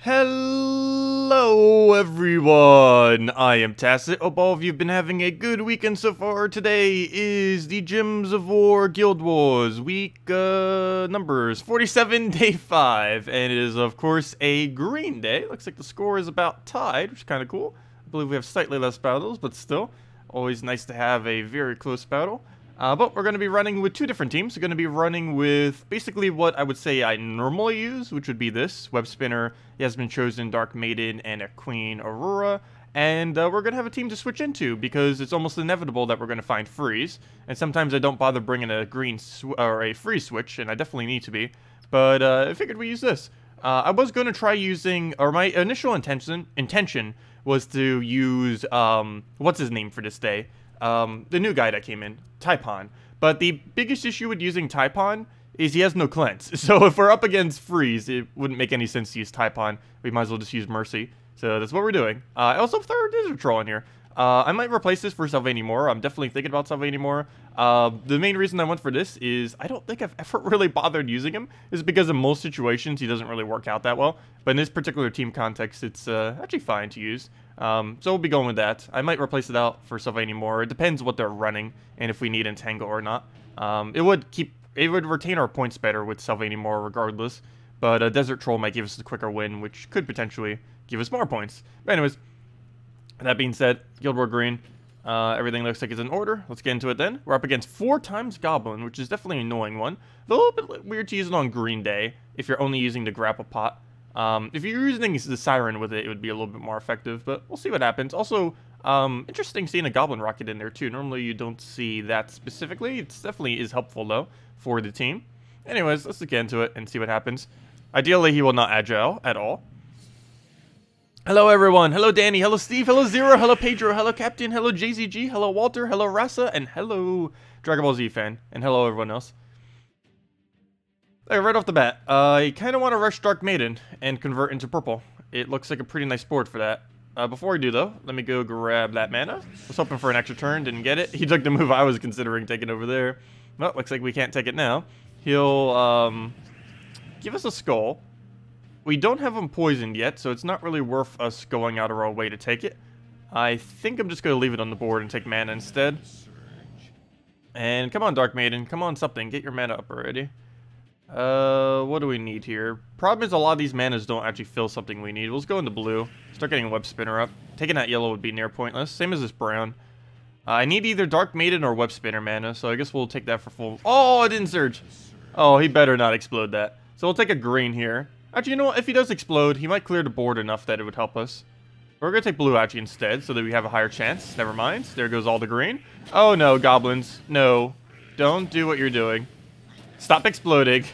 Hello everyone, I am Tacet. Hope all of you have been having a good weekend so far. Today is the Gems of War Guild Wars week numbers 47 day 5, and it is of course a green day. Looks like the score is about tied, which is kind of cool. I believe we have slightly less battles, but still always nice to have a very close battle. But we're going to be running with two different teams. We're going to be running with basically what I would say I normally use, which would be this Web Spinner, Yasmin Chosen, Dark Maiden, and a Queen Aurora. And we're going to have a team to switch into because it's almost inevitable that we're going to find freeze. And sometimes I don't bother bringing a green or a freeze switch, and I definitely need to be. But I figured we use this. I was going to try using, or my initial intention was to use, what's his name for this day? The new guy that came in, Taipon. But the biggest issue with using Taipon is he has no cleanse. So if we're up against freeze, it wouldn't make any sense to use Taipon. We might as well just use Mercy. So that's what we're doing. I also throw a Desert Troll in here. I might replace this for Sylvanimore. I'm definitely thinking about Sylvanimore. The main reason I went for this is I don't think I've ever really bothered using him. Is because in most situations he doesn't really work out that well. But in this particular team context, it's actually fine to use. So we'll be going with that. I might replace it out for Sylvanimore. It depends what they're running and if we need Entangle or not. It would retain our points better with Sylvanimore regardless. But a Desert Troll might give us a quicker win, which could potentially give us more points. But anyways, that being said, Guild War Green, everything looks like it's in order. Let's get into it then. We're up against 4 times Goblin, which is definitely an annoying one. A little bit weird to use it on Green Day if you're only using the Grapple Pot. If you're using the Siren with it, it would be a little bit more effective, but we'll see what happens. Also, interesting seeing a Goblin Rocket in there too. Normally you don't see that specifically. It definitely is helpful though for the team. Anyways, let's get into it and see what happens. Ideally, he will not agile at all. Hello everyone, hello Danny, hello Steve, hello Zero, hello Pedro, hello Captain, hello JZG, hello Walter, hello Rasa, and hello Dragon Ball Z fan, and hello everyone else. Right off the bat, I kind of want to rush Dark Maiden and convert into purple. It looks like a pretty nice board for that. Before I do though, let me go grab that mana. Was hoping for an extra turn, didn't get it. He took the move I was considering taking over there. Well, looks like we can't take it now. He'll give us a skull. We don't have him poisoned yet, so it's not really worth us going out of our way to take it. I think I'm just going to leave it on the board and take mana instead. And come on, Dark Maiden. Come on, something. Get your mana up already. What do we need here? Problem is a lot of these manas don't actually fill something we need. We'll just go into blue. Start getting a Web Spinner up. Taking that yellow would be near pointless. Same as this brown. I need either Dark Maiden or Web Spinner mana, so I guess we'll take that for full. Oh, it didn't surge. Oh, he better not explode that. So we'll take a green here. Actually, you know what? If he does explode, he might clear the board enough that it would help us. We're going to take blue actually instead so that we have a higher chance. Never mind. There goes all the green. Oh no, goblins. No. Don't do what you're doing. Stop exploding.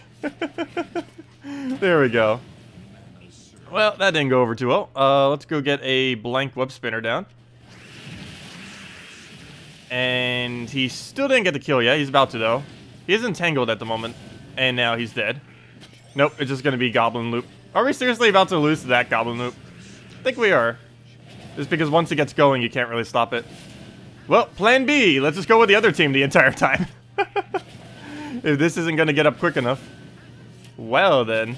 There we go. Well, that didn't go over too well. Let's go get a blank Web Spinner down. And he still didn't get the kill yet. He's about to though. He is entangled at the moment. And now he's dead. Nope, it's just going to be Goblin Loop. Are we seriously about to lose to that Goblin Loop? I think we are. Just because once it gets going, you can't really stop it. Well, plan B. Let's just go with the other team the entire time. If this isn't going to get up quick enough. Well, then.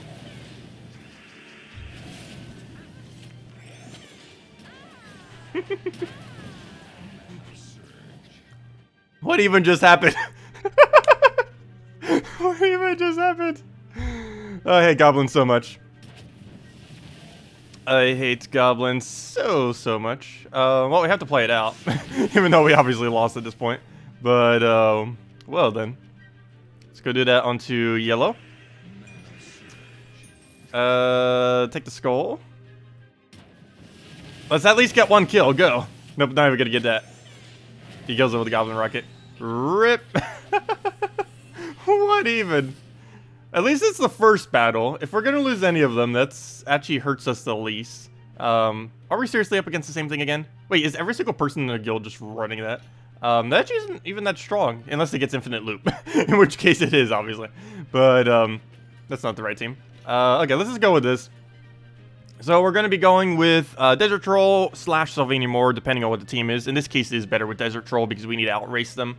What even just happened? What even just happened? I hate goblins so much. I hate goblins so much. Well, we have to play it out. Even though we obviously lost at this point. But, well then. Let's go do that onto yellow. Take the skull. Let's at least get one kill. Go. Nope, not even gonna get that. He goes over the Goblin Rocket. RIP. What even? At least it's the first battle. If we're gonna lose any of them, that's actually hurts us the least. Are we seriously up against the same thing again? Wait, is every single person in the guild just running that? That actually isn't even that strong, unless it gets infinite loop. In which case it is, obviously. But, that's not the right team. Okay, let's just go with this. So we're gonna be going with, Desert Troll / Sylvanimore, depending on what the team is. In this case, it is better with Desert Troll because we need to outrace them.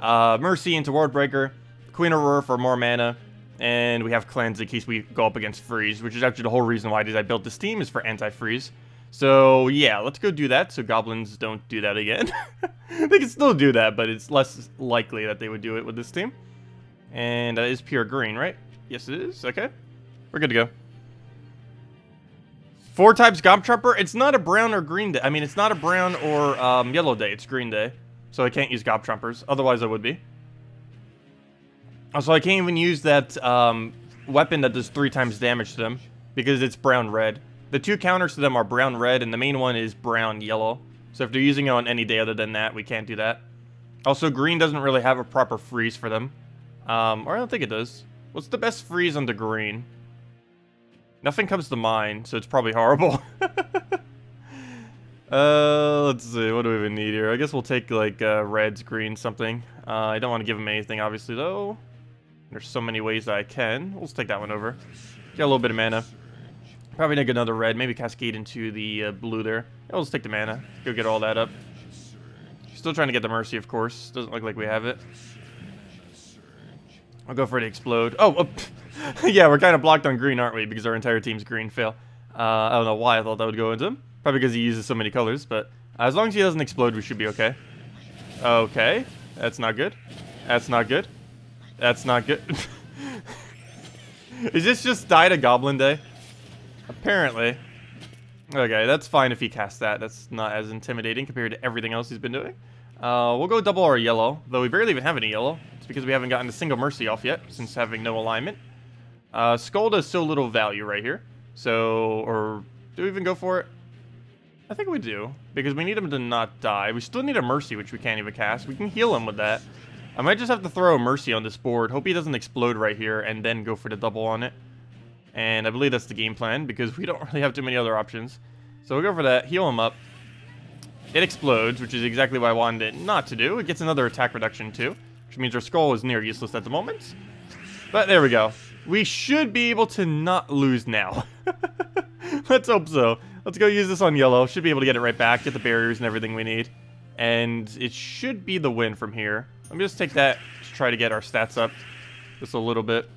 Mercy into World Breaker. Queen Aurora for more mana. And we have cleanse in case we go up against freeze, which is actually the whole reason why I built this team, is for anti-freeze. So yeah, let's go do that so goblins don't do that again. They can still do that, but it's less likely that they would do it with this team. And that is pure green, right? Yes, it is. Okay. We're good to go. 4 types Gomp Trapper. It's not a brown or green day. I mean, it's not a brown or yellow day. It's green day. So I can't use Gomp Trappers. Otherwise, I would be. Also, I can't even use that weapon that does 3 times damage to them because it's brown-red. The 2 counters to them are brown-red, and the main one is brown-yellow. So if they're using it on any day other than that, we can't do that. Also, green doesn't really have a proper freeze for them. Or I don't think it does. What's the best freeze on the green? Nothing comes to mind, so it's probably horrible. Let's see. What do we even need here? I guess we'll take, like, reds, greens, something. I don't want to give them anything, obviously, though. There's so many ways that I can. We'll just take that one over. Get a little bit of mana. Probably take another red. Maybe cascade into the blue there. Yeah, we'll just take the mana. Go get all that up. Still trying to get the Mercy, of course. Doesn't look like we have it. I'll go for the Explode. Oh, yeah, we're kind of blocked on green, aren't we? Because our entire team's green. Fail. I don't know why I thought that would go into him. Probably because he uses so many colors, but as long as he doesn't explode, we should be okay. Okay. That's not good. That's not good. That's not good. Is this just die to Goblin Day? Apparently. Okay, that's fine if he casts that. That's not as intimidating compared to everything else he's been doing. We'll go double our yellow, though we barely even have any yellow. It's because we haven't gotten a single Mercy off yet, since having no alignment. Skull does so little value right here. So, or do we even go for it? I think we do, because we need him to not die. We still need a Mercy, which we can't even cast. We can heal him with that. I might just have to throw a Mercy on this board. Hope he doesn't explode right here, and then go for the double on it. And I believe that's the game plan, because we don't really have too many other options. So we'll go for that, heal him up. It explodes, which is exactly what I wanted it not to do. It gets another attack reduction, too, which means our skull is near useless at the moment. But there we go. We should be able to not lose now. Let's hope so. Let's go use this on yellow. Should be able to get it right back, get the barriers and everything we need. And it should be the win from here. Let me just take that to try to get our stats up just a little bit.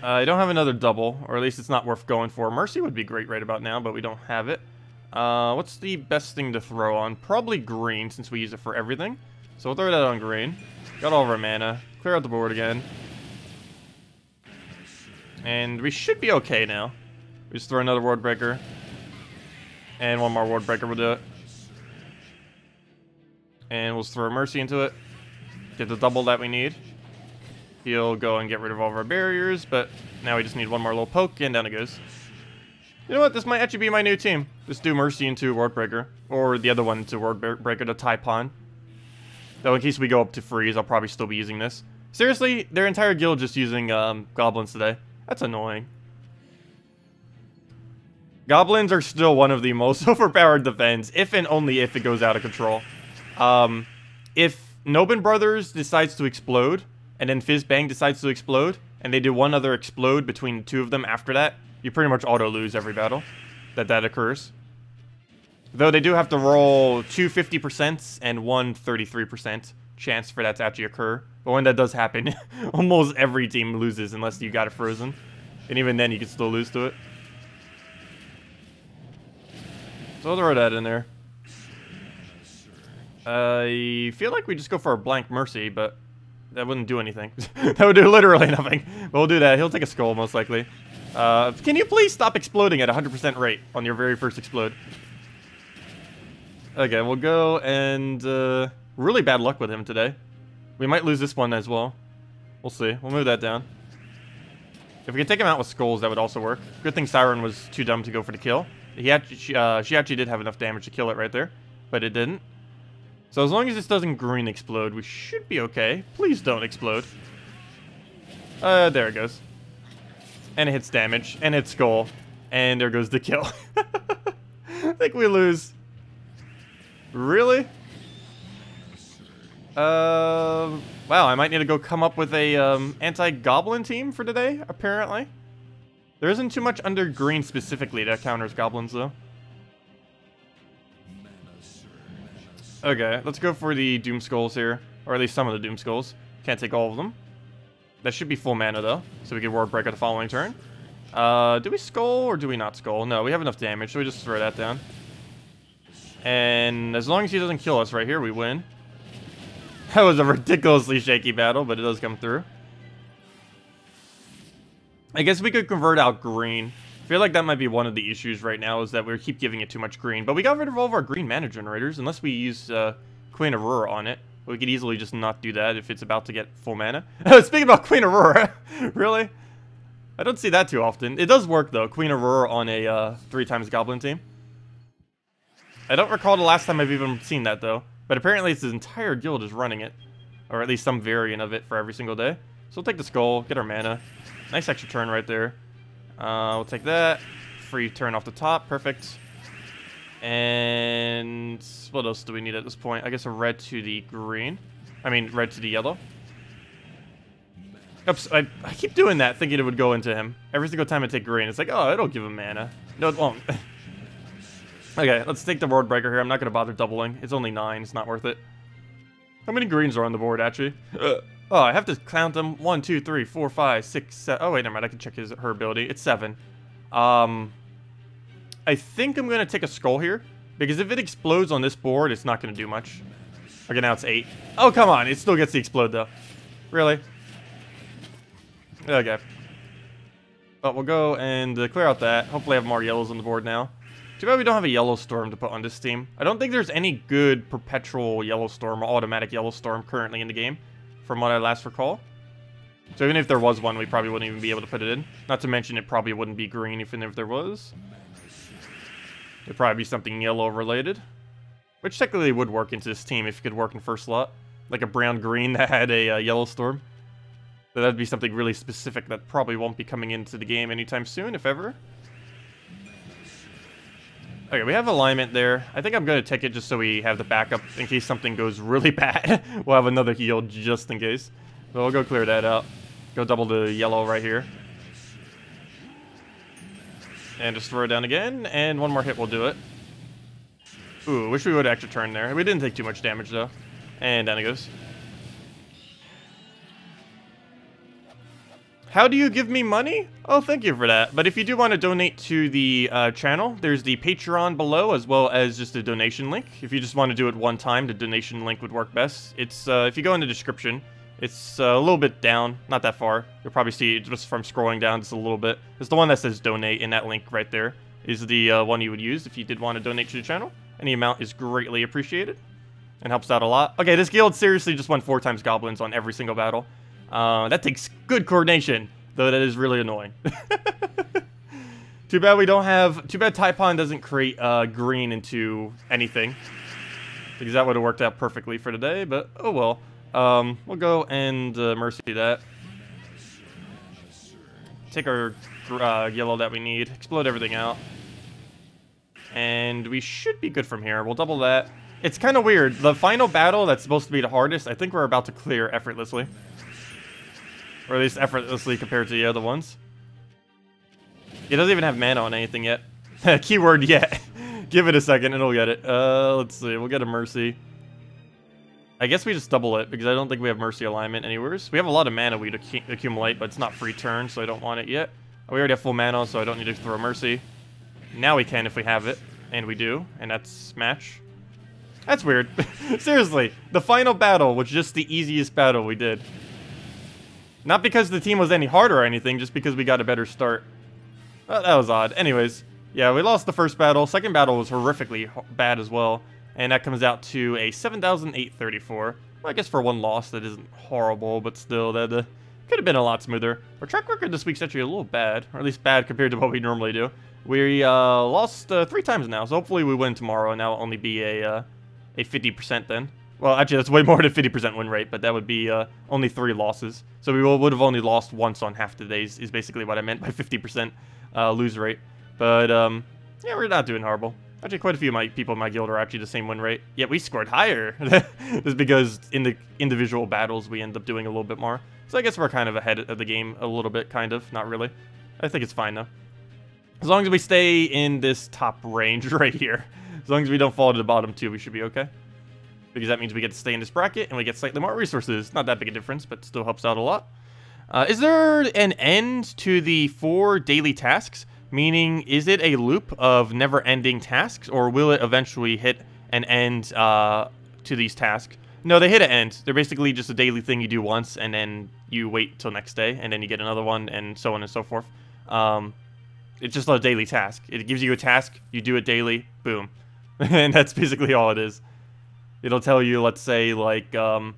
I don't have another double, or at least it's not worth going for. Mercy would be great right about now, but we don't have it. What's the best thing to throw on? Probably green, since we use it for everything. So we'll throw that on green. Got all of our mana. Clear out the board again. And we should be okay now. We just throw another Ward Breaker. And one more Ward Breaker will do it. And we'll just throw a Mercy into it. Get the double that we need. He'll go and get rid of all of our barriers, but now we just need one more little poke, and down it goes. You know what? This might actually be my new team. Just do Mercy into Ward Breaker. Or the other one into Ward Breaker to tie Pawn. Though in case we go up to freeze, I'll probably still be using this. Seriously, their entire guild just using goblins today. That's annoying. Goblins are still one of the most overpowered defense, if and only if it goes out of control. If Nobin Brothers decides to explode, and then Fizzbang decides to explode, and they do one other explode between the two of them after that, you pretty much auto-lose every battle that occurs. Though they do have to roll 2 50% and 1 33% chance for that to actually occur. But when that does happen, almost every team loses unless you got it frozen. And even then, you can still lose to it. So I'll throw that in there. I feel like we just go for a blank Mercy, but that wouldn't do anything. That would do literally nothing. But we'll do that. He'll take a skull, most likely. Can you please stop exploding at 100% rate on your very first explode? Okay, we'll go and... really bad luck with him today. We might lose this one as well. We'll see. We'll move that down. If we could take him out with skulls, that would also work. Good thing Siren was too dumb to go for the kill. She actually did have enough damage to kill it right there, but it didn't. So as long as this doesn't green explode, we should be okay. Please don't explode. There it goes. And it hits damage, and hits skull, and there goes the kill. I think we lose. Really? Wow, I might need to go come up with a anti-goblin team for today, apparently. There isn't too much under green specifically that counters goblins, though. Okay, let's go for the Doom Skulls here. Or at least some of the Doom Skulls. Can't take all of them. That should be full mana, though, so we can World Breaker the following turn. Do we Skull or do we not Skull? No, we have enough damage, so we just throw that down. And as long as he doesn't kill us right here, we win. That was a ridiculously shaky battle, but it does come through. I guess we could convert out green. I feel like that might be one of the issues right now, is that we keep giving it too much green. But we got rid of all of our green mana generators, unless we use Queen Aurora on it. We could easily just not do that if it's about to get full mana. Speaking about Queen Aurora, really? I don't see that too often. It does work, though, Queen Aurora on a 3x Goblin team. I don't recall the last time I've even seen that, though. But apparently this entire guild is running it. Or at least some variant of it for every single day. So we'll take the Skull, get our mana. Nice extra turn right there. We'll take that. Free turn off the top. Perfect. And what else do we need at this point? I guess a red to the green. I mean, red to the yellow. Oops, I keep doing that, thinking it would go into him. Every single time I take green, it's like, oh, it'll give him mana. No, it won't. Okay, let's take the World Breaker here. I'm not going to bother doubling. It's only 9. It's not worth it. How many greens are on the board, actually? Oh, I have to count them. 1, 2, 3, 4, 5, 6, 7. Oh, wait, never mind. I can check her ability. It's 7. I think I'm going to take a Skull here, because if it explodes on this board, it's not going to do much. Okay, now it's 8. Oh, come on. It still gets to explode, though. Really? Okay. But we'll go and clear out that. Hopefully I have more yellows on the board now. Too bad we don't have a Yellow Storm to put on this team. I don't think there's any good perpetual Yellow Storm or automatic Yellow Storm currently in the game, from what I last recall. So even if there was one, we probably wouldn't even be able to put it in. Not to mention it probably wouldn't be green even if there was. It'd probably be something yellow related. Which technically would work into this team if it could work in first slot. Like a brown-green that had a Yellow Storm. So that'd be something really specific that probably won't be coming into the game anytime soon, if ever. Okay, we have alignment there. I think I'm going to take it just so we have the backup in case something goes really bad. We'll have another heal just in case. So we'll go clear that out. Go double the yellow right here. And just throw it down again, and one more hit will do it. Ooh, wish we would extra turn there. We didn't take too much damage, though. And down it goes. How do you give me money? Oh, thank you for that. But if you do want to donate to the channel, there's the Patreon below, as well as just a donation link. If you just want to do it one time, the donation link would work best. It's, if you go in the description, it's a little bit down, not that far. You'll probably see it just from scrolling down just a little bit. It's the one that says donate, and that link right there is the one you would use if you did want to donate to the channel. Any amount is greatly appreciated and helps out a lot. Okay, this guild seriously just won 4x goblins on every single battle. That takes good coordination, though that is really annoying. Too bad we don't have... Too bad Taipon doesn't create green into anything, because that would have worked out perfectly for today, but oh well. We'll go and mercy that. Take our yellow that we need. Explode everything out. And we should be good from here. We'll double that. It's kind of weird. The final battle that's supposed to be the hardest, I think we're about to clear effortlessly. Or at least effortlessly compared to the other ones. It doesn't even have mana on anything yet. Keyword yet. Give it a second and we'll get it. Let's see. We'll get a mercy. I guess we just double it, because I don't think we have mercy alignment anywhere. We have a lot of mana we'd accumulate, but it's not free turn, so I don't want it yet. We already have full mana, so I don't need to throw mercy. Now we can if we have it, and we do, and that's match. That's weird. Seriously, the final battle was just the easiest battle we did. Not because the team was any harder or anything, just because we got a better start. That was odd. Anyways, yeah, we lost the first battle. Second battle was horrifically bad as well. And that comes out to a 7,834. Well, I guess for one loss, that isn't horrible, but still, that could have been a lot smoother. Our track record this week's actually a little bad, or at least bad compared to what we normally do. We lost 3 times now, so hopefully we win tomorrow, and that'll only be a 50% then. Well, actually, that's way more than 50% win rate, but that would be only 3 losses. So we would have only lost once on half the days, is basically what I meant by 50% lose rate. But, yeah, we're not doing horrible. Actually, quite a few of my people in my guild are actually the same win rate. Yet we scored higher. Just because in the individual battles, we end up doing a little bit more. So I guess we're kind of ahead of the game a little bit, kind of. Not really. I think it's fine, though. As long as we stay in this top range right here. As long as we don't fall to the bottom, too, we should be okay. because that means we get to stay in this bracket and we get slightly more resources. Not that big a difference, but still helps out a lot. Is there an end to the 4 daily tasks? Meaning, is it a loop of never-ending tasks, or will it eventually hit an end to these tasks? No, they hit an end. They're basically just a daily thing you do once, and then you wait till next day, and then you get another one, and so on and so forth. It's just a daily task. It gives you a task, you do it daily, boom. And that's basically all it is. It'll tell you, let's say, like, go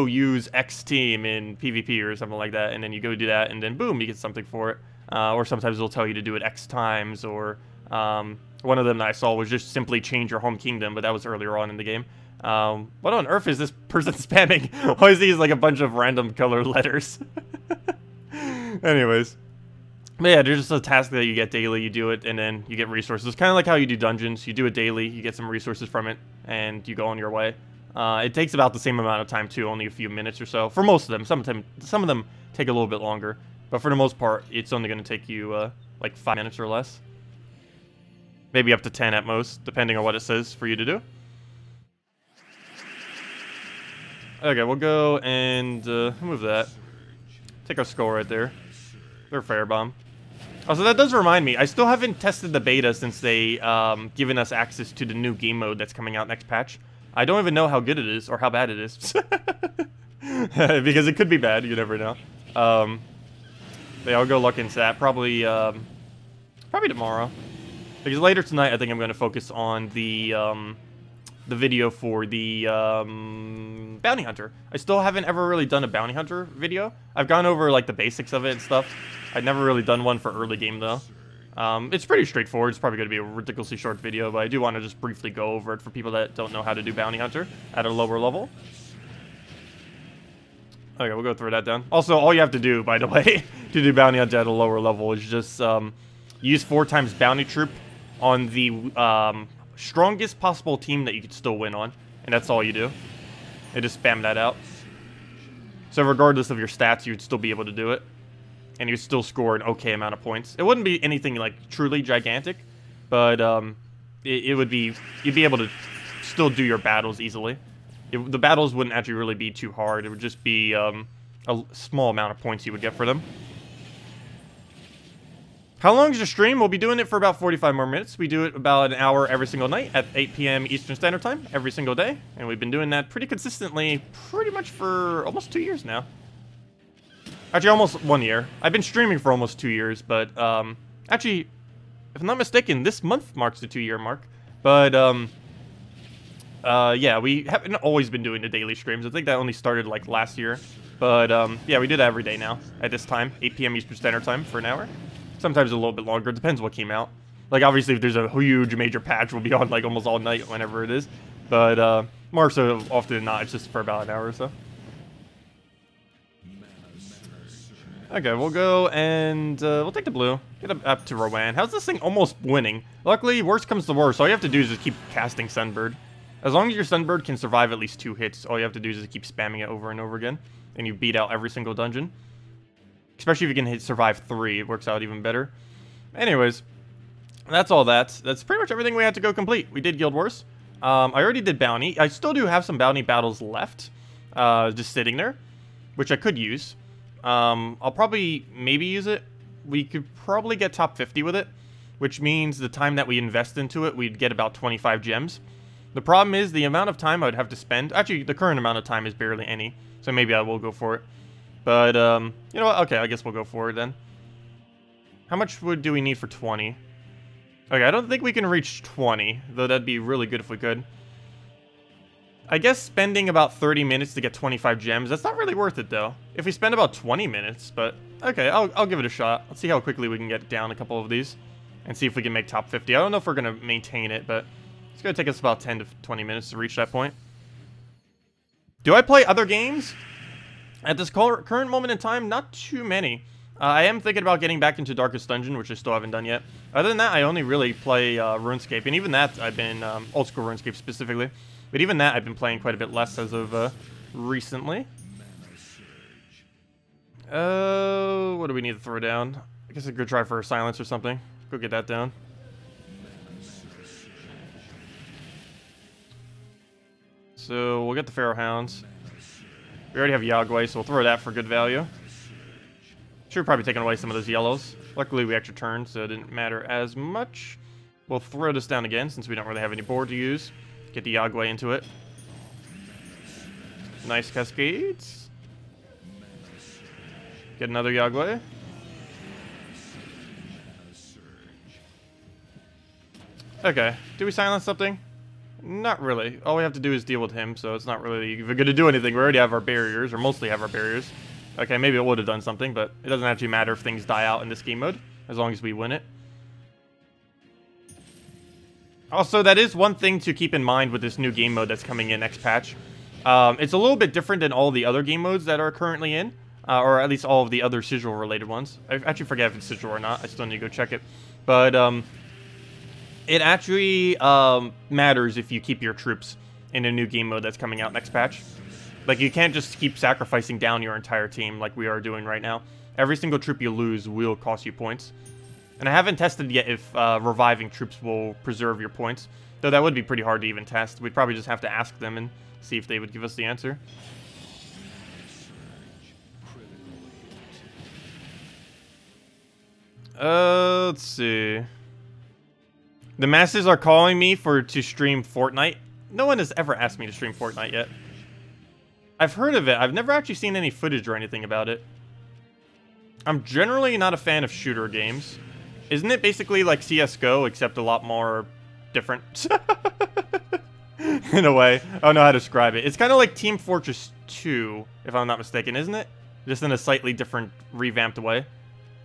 use X team in PvP or something like that, and then you go do that, and then boom, you get something for it. Or sometimes it'll tell you to do it X times, or one of them that I saw was just simply change your home kingdom, but that was earlier on in the game. What on earth is this person spamming? Why is these like a bunch of random color letters? Anyways. But yeah, there's just a task that you get daily, you do it, and then you get resources. Kind of like how you do dungeons. You do it daily, you get some resources from it, and you go on your way. It takes about the same amount of time too, only a few minutes or so. For most of them. Some of them take a little bit longer. But for the most part, it's only going to take you like 5 minutes or less. Maybe up to 10 at most, depending on what it says for you to do. Okay, we'll go and move that. Take our skull right there. They're firebomb. Also, that does remind me, I still haven't tested the beta since they given us access to the new game mode that's coming out next patch. I don't even know how good it is or how bad it is. Because it could be bad, you never know. Yeah, I'll go look into that probably tomorrow. Because later tonight, I think I'm going to focus on the video for the bounty hunter. I still haven't ever really done a bounty hunter video. I've gone over like the basics of it and stuff. I've never really done one for early game though. It's pretty straightforward. It's probably going to be a ridiculously short video, but I do want to just briefly go over it for people that don't know how to do bounty hunter at a lower level. Okay, we'll go throw that down. Also, all you have to do, by the way, to do bounty hunter at a lower level is just use 4 times bounty troop on the strongest possible team that you could still win on, and that's all you do. And just spam that out. So regardless of your stats, you'd still be able to do it, and you'd still score an okay amount of points. It wouldn't be anything like truly gigantic, but it would be, you'd be able to still do your battles easily. The battles wouldn't actually really be too hard. It would just be a small amount of points you would get for them. How long is the stream? We'll be doing it for about 45 more minutes. We do it about an hour every single night at 8 p.m. Eastern Standard Time every single day. And we've been doing that pretty consistently pretty much for almost 2 years now. Actually, almost 1 year. I've been streaming for almost 2 years, but actually, if I'm not mistaken, this month marks the 2-year mark. But yeah, we haven't always been doing the daily streams. I think that only started like last year. But yeah, we do that every day now at this time, 8 p.m. Eastern Standard Time for an hour. Sometimes a little bit longer. Depends what came out. Like, obviously, if there's a huge major patch, we'll be on, like, almost all night whenever it is. But, more so often than not, it's just for about an hour or so. Okay, we'll go and, we'll take the blue. Get up to Rowan. How's this thing almost winning? Luckily, worst comes to worst. All you have to do is just keep casting Sunbird. As long as your Sunbird can survive at least 2 hits, all you have to do is just keep spamming it over and over again. And you beat out every single dungeon. Especially if you can survive 3, it works out even better. Anyways, that's all that. That's pretty much everything we had to go complete. We did Guild Wars. I already did Bounty. I still do have some Bounty battles left. Just sitting there. Which I could use. I'll probably maybe use it. We could probably get top 50 with it. Which means the time that we invest into it, we'd get about 25 gems. The problem is the amount of time I would have to spend. Actually, the current amount of time is barely any. So maybe I will go for it. But, you know what? Okay, I guess we'll go for it then. How much wood do we need for 20? Okay, I don't think we can reach 20, though that'd be really good if we could. I guess spending about 30 minutes to get 25 gems, that's not really worth it, though. If we spend about 20 minutes, but... Okay, I'll give it a shot. Let's see how quickly we can get down a couple of these. And see if we can make top 50. I don't know if we're going to maintain it, but... It's going to take us about 10 to 20 minutes to reach that point. Do I play other games? At this current moment in time, not too many. I am thinking about getting back into Darkest Dungeon, which I still haven't done yet. Other than that, I only really play RuneScape, and even that I've been, old school RuneScape specifically. But even that I've been playing quite a bit less as of recently. What do we need to throw down? I guess I could try for a silence or something. Go get that down. So we'll get the Pharaoh Hounds. We already have Yagway, so we'll throw that for good value. Should have probably taken away some of those yellows. Luckily, we extra turned, so it didn't matter as much. We'll throw this down again, since we don't really have any board to use. Get the Yagway into it. Nice Cascades. Get another Yagway. Okay, do we silence something? Not really. All we have to do is deal with him, so it's not really even going to do anything. We already have our barriers, or mostly have our barriers. Okay, maybe it would have done something, but it doesn't actually matter if things die out in this game mode, as long as we win it. Also, that is one thing to keep in mind with this new game mode that's coming in next patch. It's a little bit different than all the other game modes that are currently in, or at least all of the other sigil-related ones. I actually forget if it's sigil or not. I still need to go check it. But, it actually matters if you keep your troops in a new game mode that's coming out next patch. Like, you can't just keep sacrificing down your entire team like we are doing right now. Every single troop you lose will cost you points. And I haven't tested yet if reviving troops will preserve your points. Though that would be pretty hard to even test. We'd probably just have to ask them and see if they would give us the answer. Let's see. The masses are calling me to stream Fortnite. No one has ever asked me to stream Fortnite yet. I've heard of it. I've never actually seen any footage or anything about it. I'm generally not a fan of shooter games. Isn't it basically like CSGO, except a lot more different? In a way. I don't know how to describe it. It's kind of like Team Fortress 2, if I'm not mistaken, isn't it? Just in a slightly different, revamped way.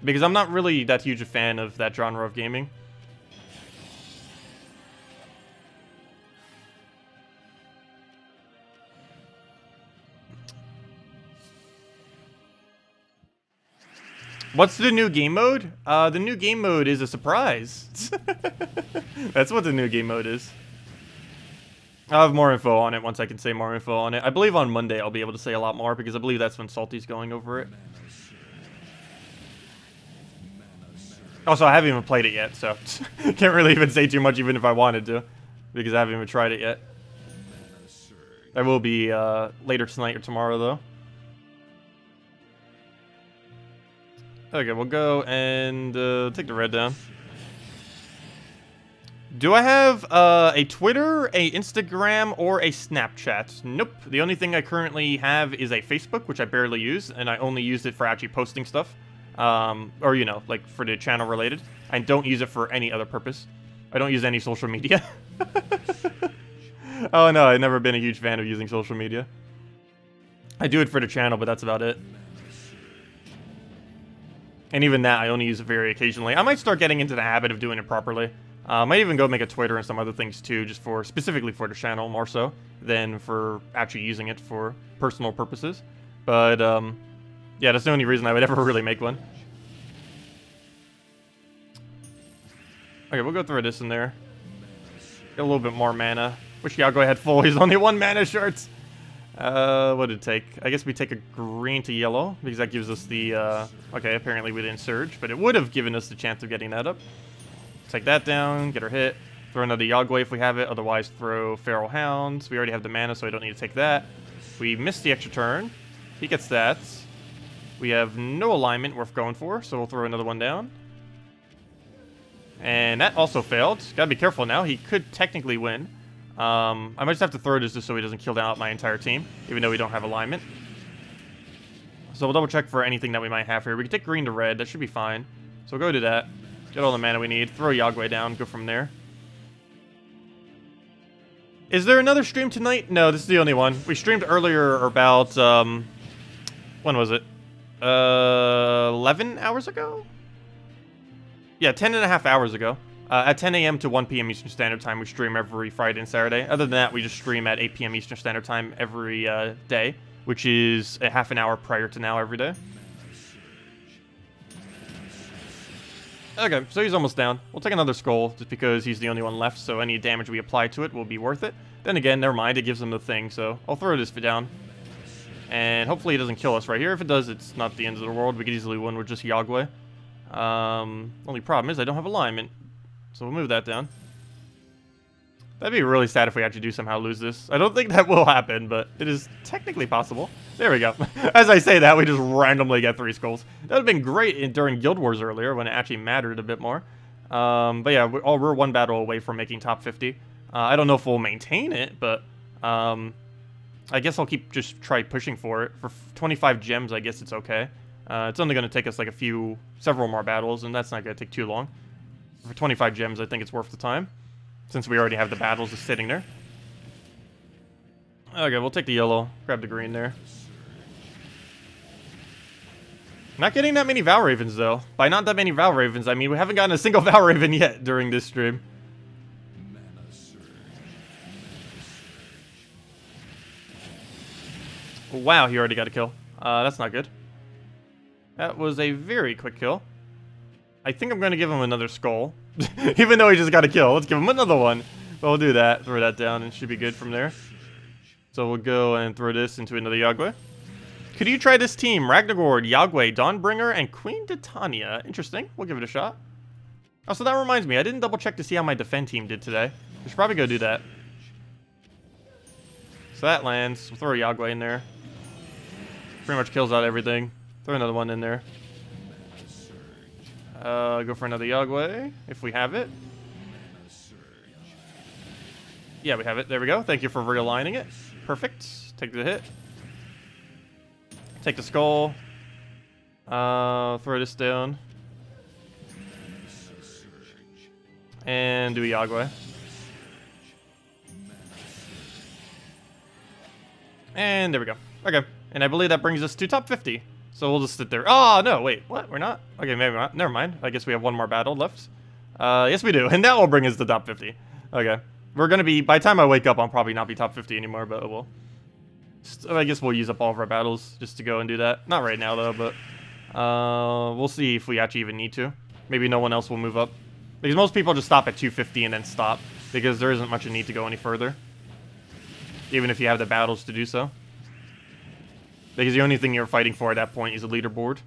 Because I'm not really that huge a fan of that genre of gaming. What's the new game mode? The new game mode is a surprise. That's what the new game mode is. I'll have more info on it once I can say more info on it. I believe on Monday I'll be able to say a lot more, because I believe that's when Salty's going over it. Also, I haven't even played it yet, so can't really even say too much even if I wanted to, because I haven't even tried it yet. I will be later tonight or tomorrow, though. Okay, we'll go and take the red down. Do I have a Twitter, a Instagram, or a Snapchat? Nope. The only thing I currently have is a Facebook, which I barely use, and I only use it for actually posting stuff. Or, you know, like for the channel related. I don't use it for any other purpose. I don't use any social media. Oh no, I've never been a huge fan of using social media. I do it for the channel, but that's about it. And even that, I only use it very occasionally. I might start getting into the habit of doing it properly. I might even go make a Twitter and some other things too, just for specifically for the channel more so than for actually using it for personal purposes. But yeah, that's the only reason I would ever really make one. Okay, we'll go throw this in there. Get a little bit more mana. Wish Yagway had full. He's only 1 mana short. What did it take? I guess we take a green to yellow, because that gives us the, okay, apparently we didn't surge, but it would have given us the chance of getting that up. Take that down, get her hit. Throw another Yagway if we have it, otherwise throw Feral Hounds. We already have the mana, so I don't need to take that. We missed the extra turn. He gets that. We have no alignment worth going for, so we'll throw another one down. And that also failed. Gotta be careful now. He could technically win. I might just have to throw this just so he doesn't kill out my entire team, even though we don't have alignment. So we'll double check for anything that we might have here. We can take green to red. That should be fine. So we'll go to that. Get all the mana we need. Throw Yagway down. Go from there. Is there another stream tonight? No, this is the only one. We streamed earlier about, when was it? 11 hours ago? Yeah, 10.5 hours ago. At 10 a.m. to 1 p.m. Eastern Standard Time, we stream every Friday and Saturday. Other than that, we just stream at 8 p.m. Eastern Standard Time every day, which is a half an hour prior to now every day. Okay, so he's almost down. We'll take another skull, just because he's the only one left, so any damage we apply to it will be worth it. Then again, never mind, it gives him the thing, so I'll throw this down. And hopefully it doesn't kill us right here. If it does, it's not the end of the world. We could easily win with just Yagway. Only problem is I don't have alignment. So we'll move that down. That'd be really sad if we actually do somehow lose this. I don't think that will happen, but it is technically possible. There we go. As I say that, we just randomly get 3 skulls. That would have been great during Guild Wars earlier when it actually mattered a bit more. But yeah, we're 1 battle away from making top 50. I don't know if we'll maintain it, but I guess I'll just try pushing for it. For 25 gems, I guess it's okay. It's only going to take us like several more battles, and that's not going to take too long. For 25 gems, I think it's worth the time, since we already have the battles just sitting there. Okay, we'll take the yellow, grab the green there. Not getting that many Val Ravens, though. By not that many Val Ravens, I mean we haven't gotten a single Val Raven yet during this stream. Wow, he already got a kill. That's not good. That was a very quick kill. I think I'm going to give him another skull. Even though he just got a kill. Let's give him another one. But we'll do that. Throw that down and it should be good from there. So we'll go and throw this into another Yagwe. Could you try this team? Ragnagord, Yagwe, Dawnbringer, and Queen Titania. Interesting. We'll give it a shot. Oh, so that reminds me. I didn't double check to see how my defend team did today. We should probably go do that. So that lands. We'll throw a Yagwe in there. Pretty much kills out everything. Throw another one in there. Go for another Yagwe, if we have it. Yeah, we have it. There we go. Thank you for realigning it. Perfect. Take the hit. Take the skull. Throw this down. And do a Yagwe. And there we go. Okay. And I believe that brings us to top 50. So we'll just sit there. Oh, no, wait. What? We're not? Okay, maybe not. Never mind. I guess we have one more battle left. Yes, we do. And that will bring us to top 50. Okay. We're going to be... By the time I wake up, I'll probably not be top 50 anymore, but we'll... I guess we'll use up all of our battles just to go and do that. Not right now, though, but... we'll see if we actually even need to. Maybe no one else will move up. Because most people just stop at 250 and then stop. Because there isn't much a need to go any further. Even if you have the battles to do so. Because the only thing you're fighting for at that point is a leaderboard.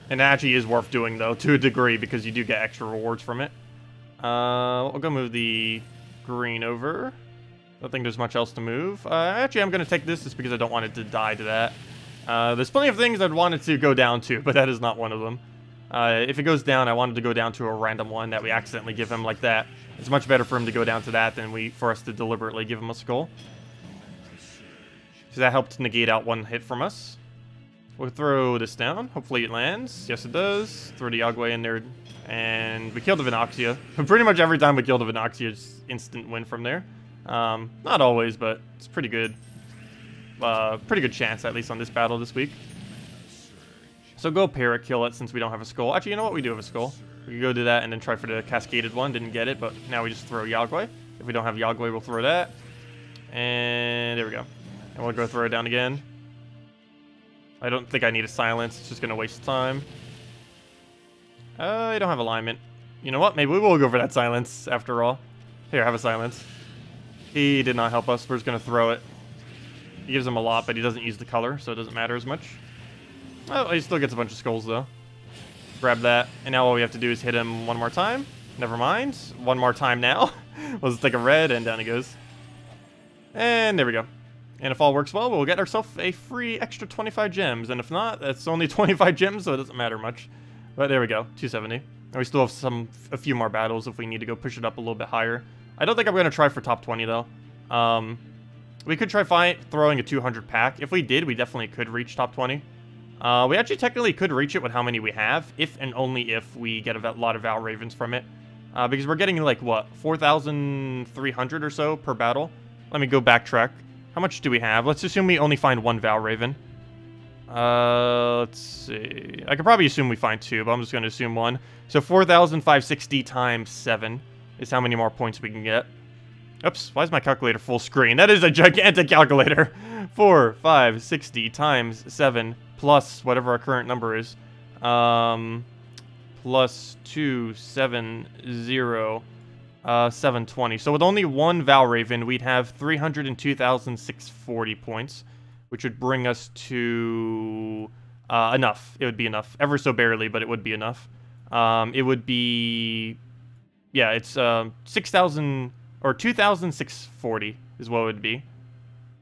And that actually is worth doing, though, to a degree, because you do get extra rewards from it. We'll go move the green over. Don't think there's much else to move. Actually, I'm going to take this just because I don't want it to die to that. There's plenty of things I'd want it to go down to, but that is not one of them. If it goes down, I wanted to go down to a random one that we accidentally give him like that. It's much better for him to go down to that than for us to deliberately give him a skull. So that helped negate out one hit from us. We'll throw this down. Hopefully it lands. Yes, it does. Throw the Yagwe in there. And we killed the Vinoxia. Pretty much every time we killed a Vinoxia, it's instant win from there. Not always, but it's pretty good. Pretty good chance, at least on this battle this week. So go Parrot, kill it since we don't have a skull. Actually, you know what? We do have a skull. We can go do that and then try for the cascaded one. Didn't get it, but now we just throw Yagwe. If we don't have Yagwe, we'll throw that. And there we go. And we'll go throw it down again. I don't think I need a silence. It's just going to waste time. I don't have alignment. You know what? Maybe we will go for that silence after all. Here, have a silence. He did not help us. We're just going to throw it. He gives him a lot, but he doesn't use the color, so it doesn't matter as much. Oh, he still gets a bunch of skulls, though. Grab that. And now all we have to do is hit him one more time. Never mind. One more time now. We'll just take a red, and down he goes. And there we go. And if all works well, we'll get ourselves a free extra 25 gems. And if not, that's only 25 gems, so it doesn't matter much. But there we go. 270. And we still have a few more battles if we need to go push it up a little bit higher. I don't think I'm going to try for top 20, though. We could try throwing a 200 pack. If we did, we definitely could reach top 20. We actually technically could reach it with how many we have, if and only if we get a lot of Val Ravens from it. Because we're getting, like, what, 4,300 or so per battle? Let me go backtrack. How much do we have? Let's assume we only find one Val Raven. Let's see. I could probably assume we find two, but I'm just going to assume one. So 4,560 times 7 is how many more points we can get. Oops, why is my calculator full screen? That is a gigantic calculator. 4,560 times 7 plus whatever our current number is. Plus 270. 720. So with only one Val Raven, we'd have 302,640 points, which would bring us to enough. It would be enough. Ever so barely, but it would be enough. It would be... Yeah, it's 6,000 or 2,640 is what it would be.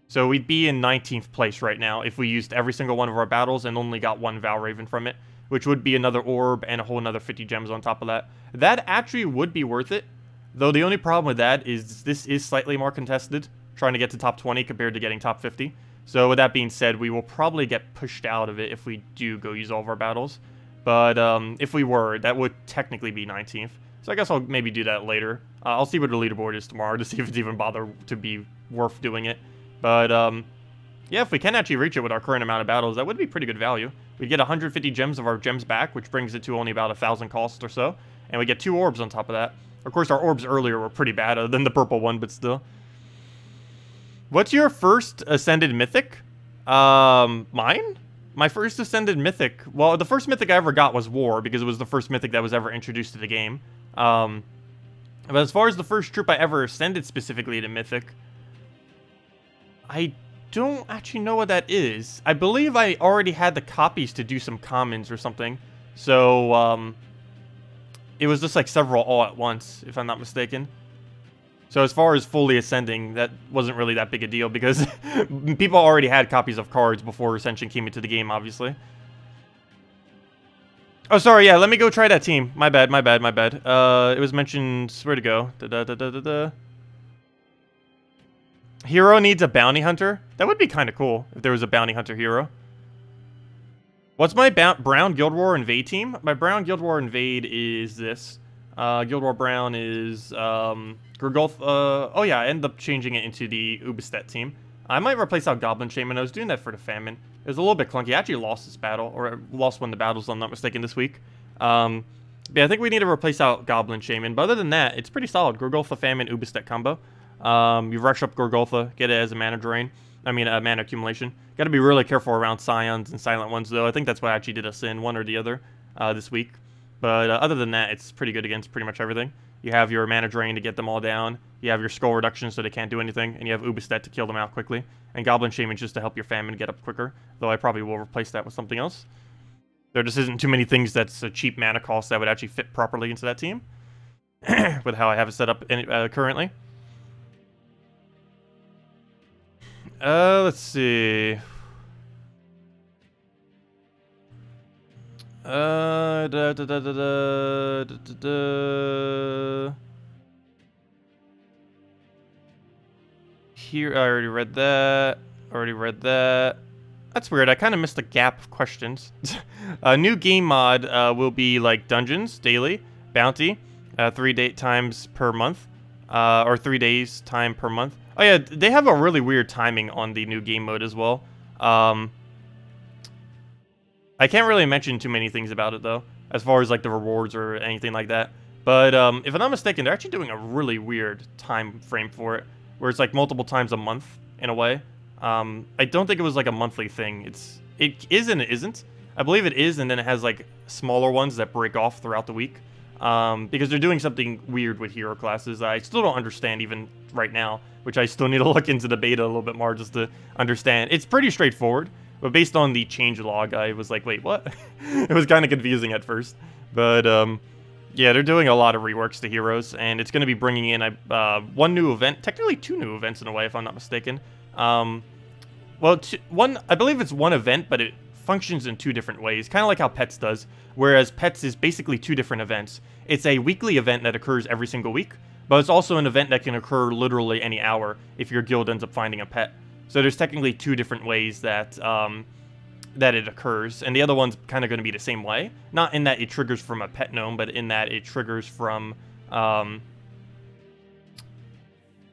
So we'd be in 19th place right now if we used every single one of our battles and only got one Valraven from it, which would be another orb and a whole another 50 gems on top of that. That actually would be worth it, though the only problem with that is this is slightly more contested, trying to get to top 20 compared to getting top 50. So with that being said, we will probably get pushed out of it if we do go use all of our battles. But if we were, that would technically be 19th. So I guess I'll maybe do that later. I'll see what the leaderboard is tomorrow to see if it's even bother to be worth doing it. But yeah, if we can actually reach it with our current amount of battles, that would be pretty good value. We'd get 150 gems of our gems back, which brings it to only about 1,000 cost or so. And we get 2 orbs on top of that. Of course, our orbs earlier were pretty bad, other than the purple one, but still. What's your first Ascended Mythic? Mine? My first Ascended Mythic... Well, the first Mythic I ever got was War, because it was the first Mythic that was ever introduced to the game. But as far as the first troop I ever ascended specifically to Mythic... I don't actually know what that is. I believe I already had the copies to do some commons or something. So, it was just like several all at once, if I'm not mistaken. So as far as fully ascending, that wasn't really that big a deal because people already had copies of cards before Ascension came into the game, obviously. Oh, sorry, yeah, let me go try that team. My bad, my bad, my bad. It was mentioned, where to go? Hero needs a bounty hunter? That would be kind of cool if there was a bounty hunter hero. What's my brown Guild War Invade team? My brown Guild War Invade is this. Guild War Brown is Gurgulf. Oh yeah, I ended up changing it into the Ubistet team. I might replace out Goblin Shaman. I was doing that for the Famine. It was a little bit clunky. I actually lost this battle, or lost one of the battles, if I'm not mistaken, this week. But yeah, I think we need to replace out Goblin Shaman. But other than that, it's pretty solid. Gurgulfa Famine, Ubistet combo. You rush up Gurgulfa, get it as a mana drain. I mean, a mana accumulation. Got to be really careful around Scions and Silent Ones, though. I think that's what actually did us in, one or the other, this week. But other than that, it's pretty good against pretty much everything. You have your mana drain to get them all down. You have your skull reduction so they can't do anything. And you have Ubistet to kill them out quickly. And Goblin Shaman just to help your Famine get up quicker. Though I probably will replace that with something else. There just isn't too many things that's a cheap mana cost that would actually fit properly into that team. With how I have it set up currently. Let's see. Here, I already read that. Already read that. That's weird. I kind of missed a gap of questions. A new game mod will be like dungeons daily, bounty, 3 times per month, or 3 days time per month. Oh yeah, they have a really weird timing on the new game mode as well. I can't really mention too many things about it though, as far as like the rewards or anything like that. But if I'm not mistaken, they're actually doing a really weird time frame for it, where it's like multiple times a month in a way. I don't think it was like a monthly thing. It is and it isn't. I believe it is, and then it has like smaller ones that break off throughout the week. Because they're doing something weird with hero classes. I still don't understand even right now, which I still need to look into the beta a little bit more just to understand. It's pretty straightforward, but based on the changelog, I was like, wait, what? It was kind of confusing at first. But, yeah, they're doing a lot of reworks to heroes, and it's going to be bringing in one new event, technically 2 new events in a way, if I'm not mistaken. Well, I believe it's one event, but it functions in 2 different ways, kind of like how Pets does, whereas Pets is basically 2 different events. It's a weekly event that occurs every single week, but it's also an event that can occur literally any hour if your guild ends up finding a pet. So there's technically 2 different ways that that it occurs, and the other one's kind of going to be the same way. Not in that it triggers from a pet gnome, but in that it triggers from...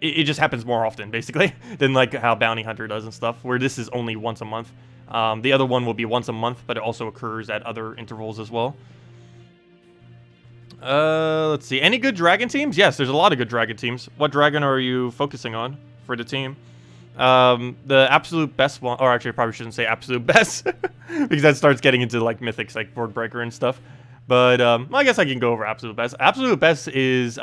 It just happens more often, basically, than like how Bounty Hunter does and stuff, where this is only once a month. The other one will be once a month, but it also occurs at other intervals as well. Let's see. Any good dragon teams? Yes, there's a lot of good dragon teams. What dragon are you focusing on for the team? The absolute best one, or actually I probably shouldn't say absolute best, because that starts getting into like mythics like Boardbreaker and stuff. But well, I guess I can go over absolute best. Absolute best is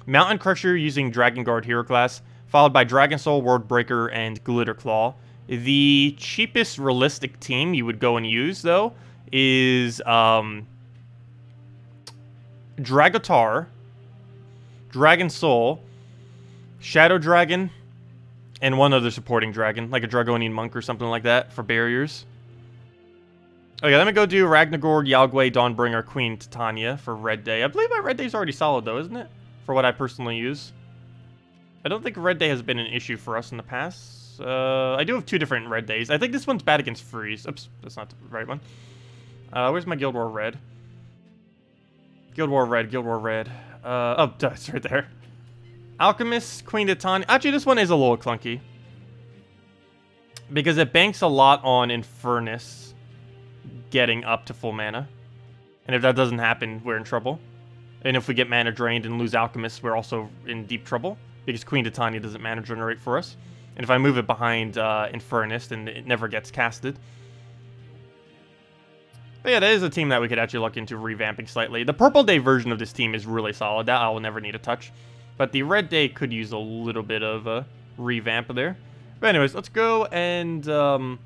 Mountain Crusher using Dragon Guard hero class, followed by Dragon Soul, Wordbreaker, and Glitter Claw. The cheapest realistic team you would go and use, though, is Dragotar, Dragon Soul, Shadow Dragon, and one other supporting dragon, like a Dragonian Monk or something like that, for barriers. Okay, let me go do Ragnagord, Yagwe, Dawnbringer, Queen Titania for Red Day. I believe my Red Day's already solid, though, isn't it? For what I personally use. I don't think Red Day has been an issue for us in the past. I do have 2 different Red Days. I think this one's bad against Freeze. Oops, that's not the right one. Where's my Guild War Red? Guild War Red, Guild War Red. Oh, it's right there. Alchemist, Queen Titania. Actually, this one is a little clunky. Because it banks a lot on Infernus getting up to full mana. And if that doesn't happen, we're in trouble. And if we get mana drained and lose Alchemist, we're also in deep trouble. Because Queen Titania doesn't mana generate for us. And if I move it behind Infernus, then it never gets casted. But yeah, that is a team that we could actually look into revamping slightly. The Purple Day version of this team is really solid. That I will never need a touch. But the Red Day could use a little bit of a revamp there. But anyways, let's go and do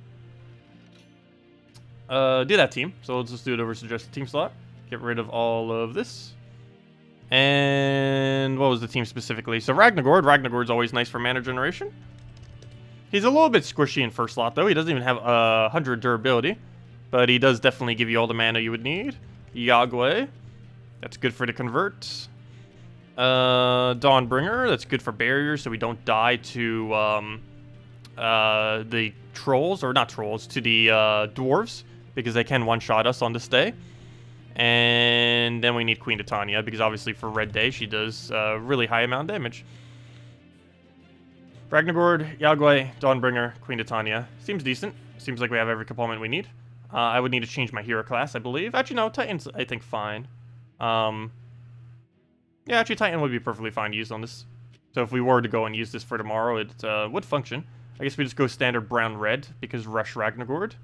that team. So let's just do it over suggested team slot. Get rid of all of this. And what was the team specifically? So Ragnagord. Ragnagord's always nice for mana generation. He's a little bit squishy in first slot, though. He doesn't even have 100 durability. But he does definitely give you all the mana you would need. Yagwe. That's good for the convert. Dawnbringer. That's good for barriers, so we don't die to the trolls. Or not trolls, to the dwarves. Because they can one-shot us on this day. And then we need Queen Titania, because obviously for Red Day, she does really high amount of damage. Ragnagord, Yagwe, Dawnbringer, Queen Titania. Seems decent. Seems like we have every component we need. I would need to change my hero class, I believe. Actually, no, Titan's, I think, fine. Yeah, actually, Titan would be perfectly fine to use on this. So if we were to go and use this for tomorrow, it would function. I guess we just go standard brown-red, because Rush Ragnagord.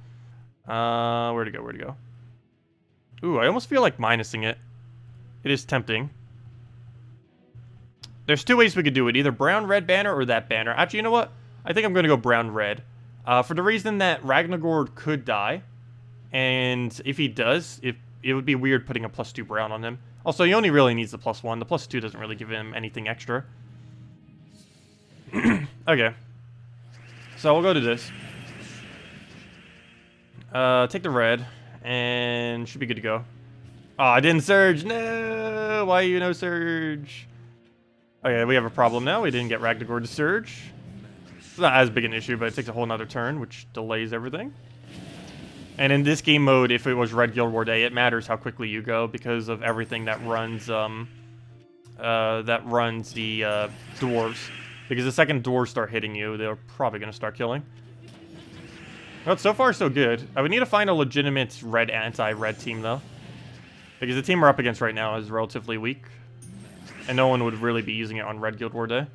Where'd it go, where'd it go? Ooh, I almost feel like minusing it. It is tempting. There's 2 ways we could do it. Either brown-red banner or that banner. Actually, you know what? I think I'm going to go brown-red. For the reason that Ragnagord could die. And if he does, it would be weird putting a +2 brown on him. Also, he only really needs the +1. The +2 doesn't really give him anything extra. Okay. So we'll go to this. Take the red. And should be good to go. Oh, I didn't surge. No! Why you no surge? Okay, we have a problem now. We didn't get Ragnagord to surge. It's not as big an issue, but it takes a whole nother turn, which delays everything. And in this game mode, if it was Red Guild War Day, it matters how quickly you go because of everything that runs the dwarves. Because the second dwarves start hitting you, they're probably going to start killing. But so far, so good. I would need to find a legitimate red anti-red team, though. Because the team we're up against right now is relatively weak. And no one would really be using it on Red Guild War Day.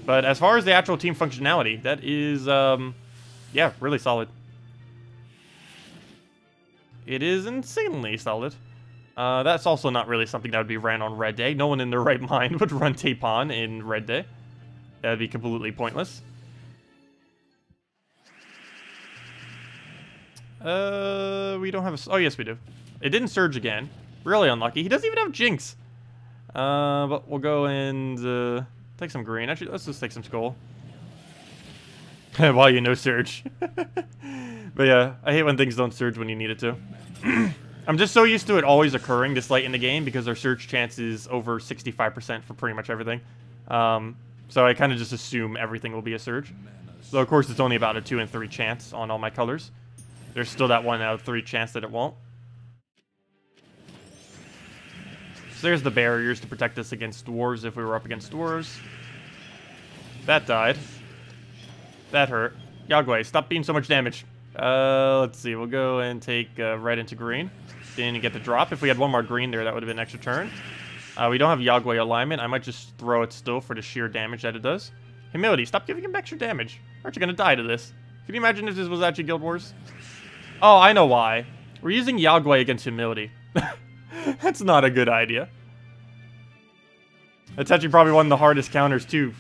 But as far as the actual team functionality, that is, yeah, really solid. It is insanely solid. That's also not really something that would be ran on Red Day. No one in their right mind would run Tapon in Red Day. That would be completely pointless. We don't have a... Oh, yes, we do. It didn't surge again. Really unlucky. He doesn't even have Jinx. But we'll go and take some green. Actually, let's just take some skull. While you no surge. But yeah, I hate when things don't surge when you need it to. I'm just so used to it always occurring this late in the game because our surge chance is over 65% for pretty much everything. So I kind of just assume everything will be a surge. So of course it's only about a 2 in 3 chance on all my colors. There's still that 1 out of 3 chance that it won't. So there's the barriers to protect us against dwarves if we were up against dwarves. That died. That hurt. Yagwe, stop being so much damage. Let's see. We'll go and take red into green. Didn't get the drop. If we had one more green there, that would have been an extra turn. We don't have Yagwe alignment. I might just throw it still for the sheer damage that it does. Humility, stop giving him extra damage. Aren't you going to die to this? Can you imagine if this was actually Guild Wars? Oh, I know why. We're using Yagwe against Humility. That's not a good idea. That's actually probably one of the hardest counters to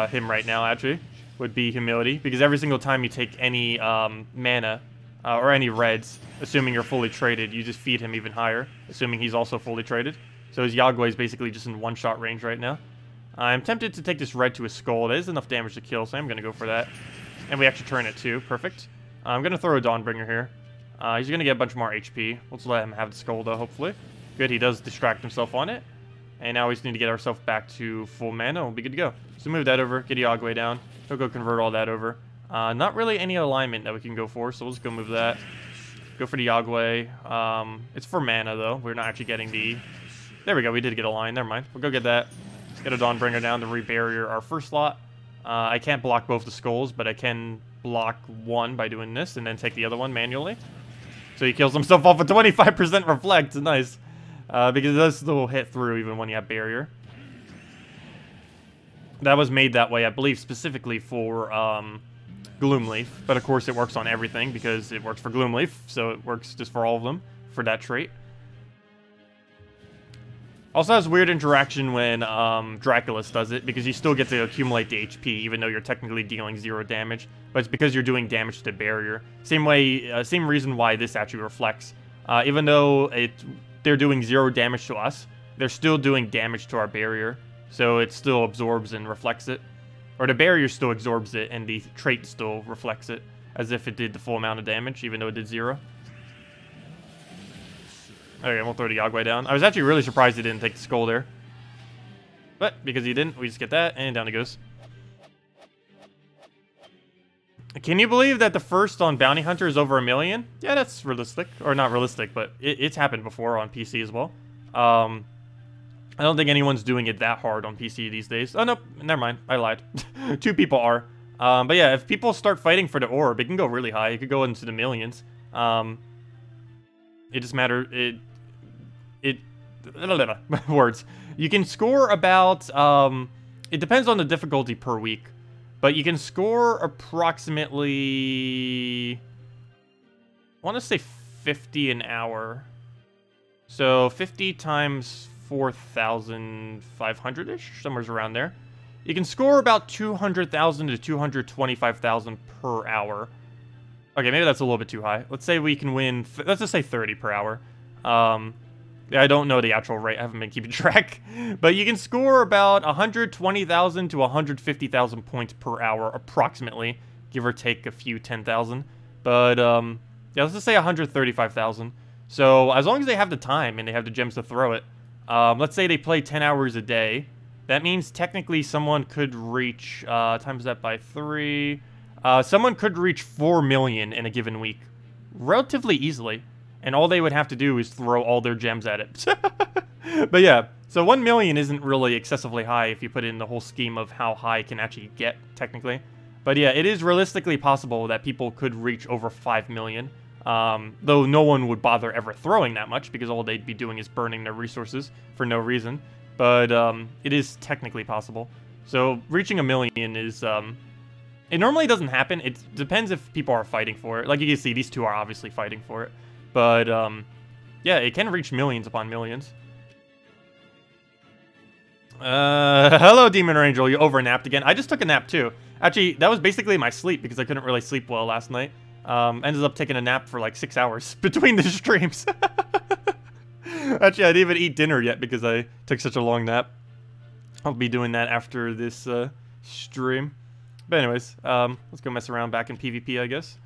him right now, actually. would be humility, because every single time you take any mana or any reds, assuming you're fully traded, you just feed him even higher, assuming he's also fully traded. So his Yagway is basically just in one-shot range right now. I'm tempted to take this red to a skull. That is enough damage to kill, so I'm going to go for that. And we actually turn it too. Perfect. I'm going to throw a Dawnbringer here. He's going to get a bunch more HP. Let's let him have the skull, though, hopefully. Good, he does distract himself on it. And now we just need to get ourselves back to full mana. We'll be good to go. So move that over. Get Yagway down. He'll go convert all that over. Not really any alignment that we can go for, so we'll just go move that. Go for the Yagway. It's for mana, though. We're not actually getting the... There we go. We did get a line. Never mind. We'll go get that. Let's get a Dawnbringer down to rebarrier our first slot. I can't block both the skulls, but I can block one by doing this and then take the other one manually. So he kills himself off with 25% reflect. Nice. Because it does still hit through even when you have barrier. That was made that way, I believe, specifically for Gloomleaf. But of course it works on everything because it works for Gloomleaf. So it works just for all of them for that trait. Also has weird interaction when Draculus does it, because you still get to accumulate the HP, even though you're technically dealing 0 damage. But it's because you're doing damage to the barrier. Same way, same reason why this actually reflects. Even though they're doing 0 damage to us, they're still doing damage to our barrier. So it still absorbs and reflects it. Or the barrier still absorbs it, and the trait still reflects it, as if it did the full amount of damage, even though it did 0. Okay, we'll throw the Yagway down. I was actually really surprised he didn't take the skull there. But, because he didn't, we just get that, and down he goes. Can you believe that the first on Bounty Hunter is over 1 million? Yeah, that's realistic. Or not realistic, but it's happened before on PC as well. I don't think anyone's doing it that hard on PC these days. Oh, no, never mind. I lied. 2 people are. But yeah, if people start fighting for the orb, it can go really high. It could go into the millions. It just matters. Words. You can score about, it depends on the difficulty per week, but you can score approximately, I want to say 50 an hour. So 50 times 4,500-ish, somewhere around there. You can score about 200,000 to 225,000 per hour. Okay, maybe that's a little bit too high. Let's say we can win, let's just say 30 per hour. I don't know the actual rate, I haven't been keeping track. But you can score about 120,000 to 150,000 points per hour, approximately. Give or take a few 10,000. But, yeah, let's just say 135,000. So, as long as they have the time and they have the gems to throw it, let's say they play 10 hours a day. That means technically someone could reach, times that by 3... someone could reach 4 million in a given week relatively easily, and all they would have to do is throw all their gems at it. But yeah, so 1 million isn't really excessively high if you put it in the whole scheme of how high it can actually get, technically. But yeah, it is realistically possible that people could reach over 5 million, though no one would bother ever throwing that much, because all they'd be doing is burning their resources for no reason. But it is technically possible. So reaching 1 million is... it normally doesn't happen. It depends if people are fighting for it. Like you can see, these two are obviously fighting for it. But, yeah, it can reach millions upon millions. Hello, Demon Angel. You overnapped again. I just took a nap, too. Actually, that was basically my sleep, because I couldn't really sleep well last night. Ended up taking a nap for like 6 hours between the streams. Actually, I didn't even eat dinner yet, because I took such a long nap. I'll be doing that after this, stream. But anyways, let's go mess around back in PvP, I guess.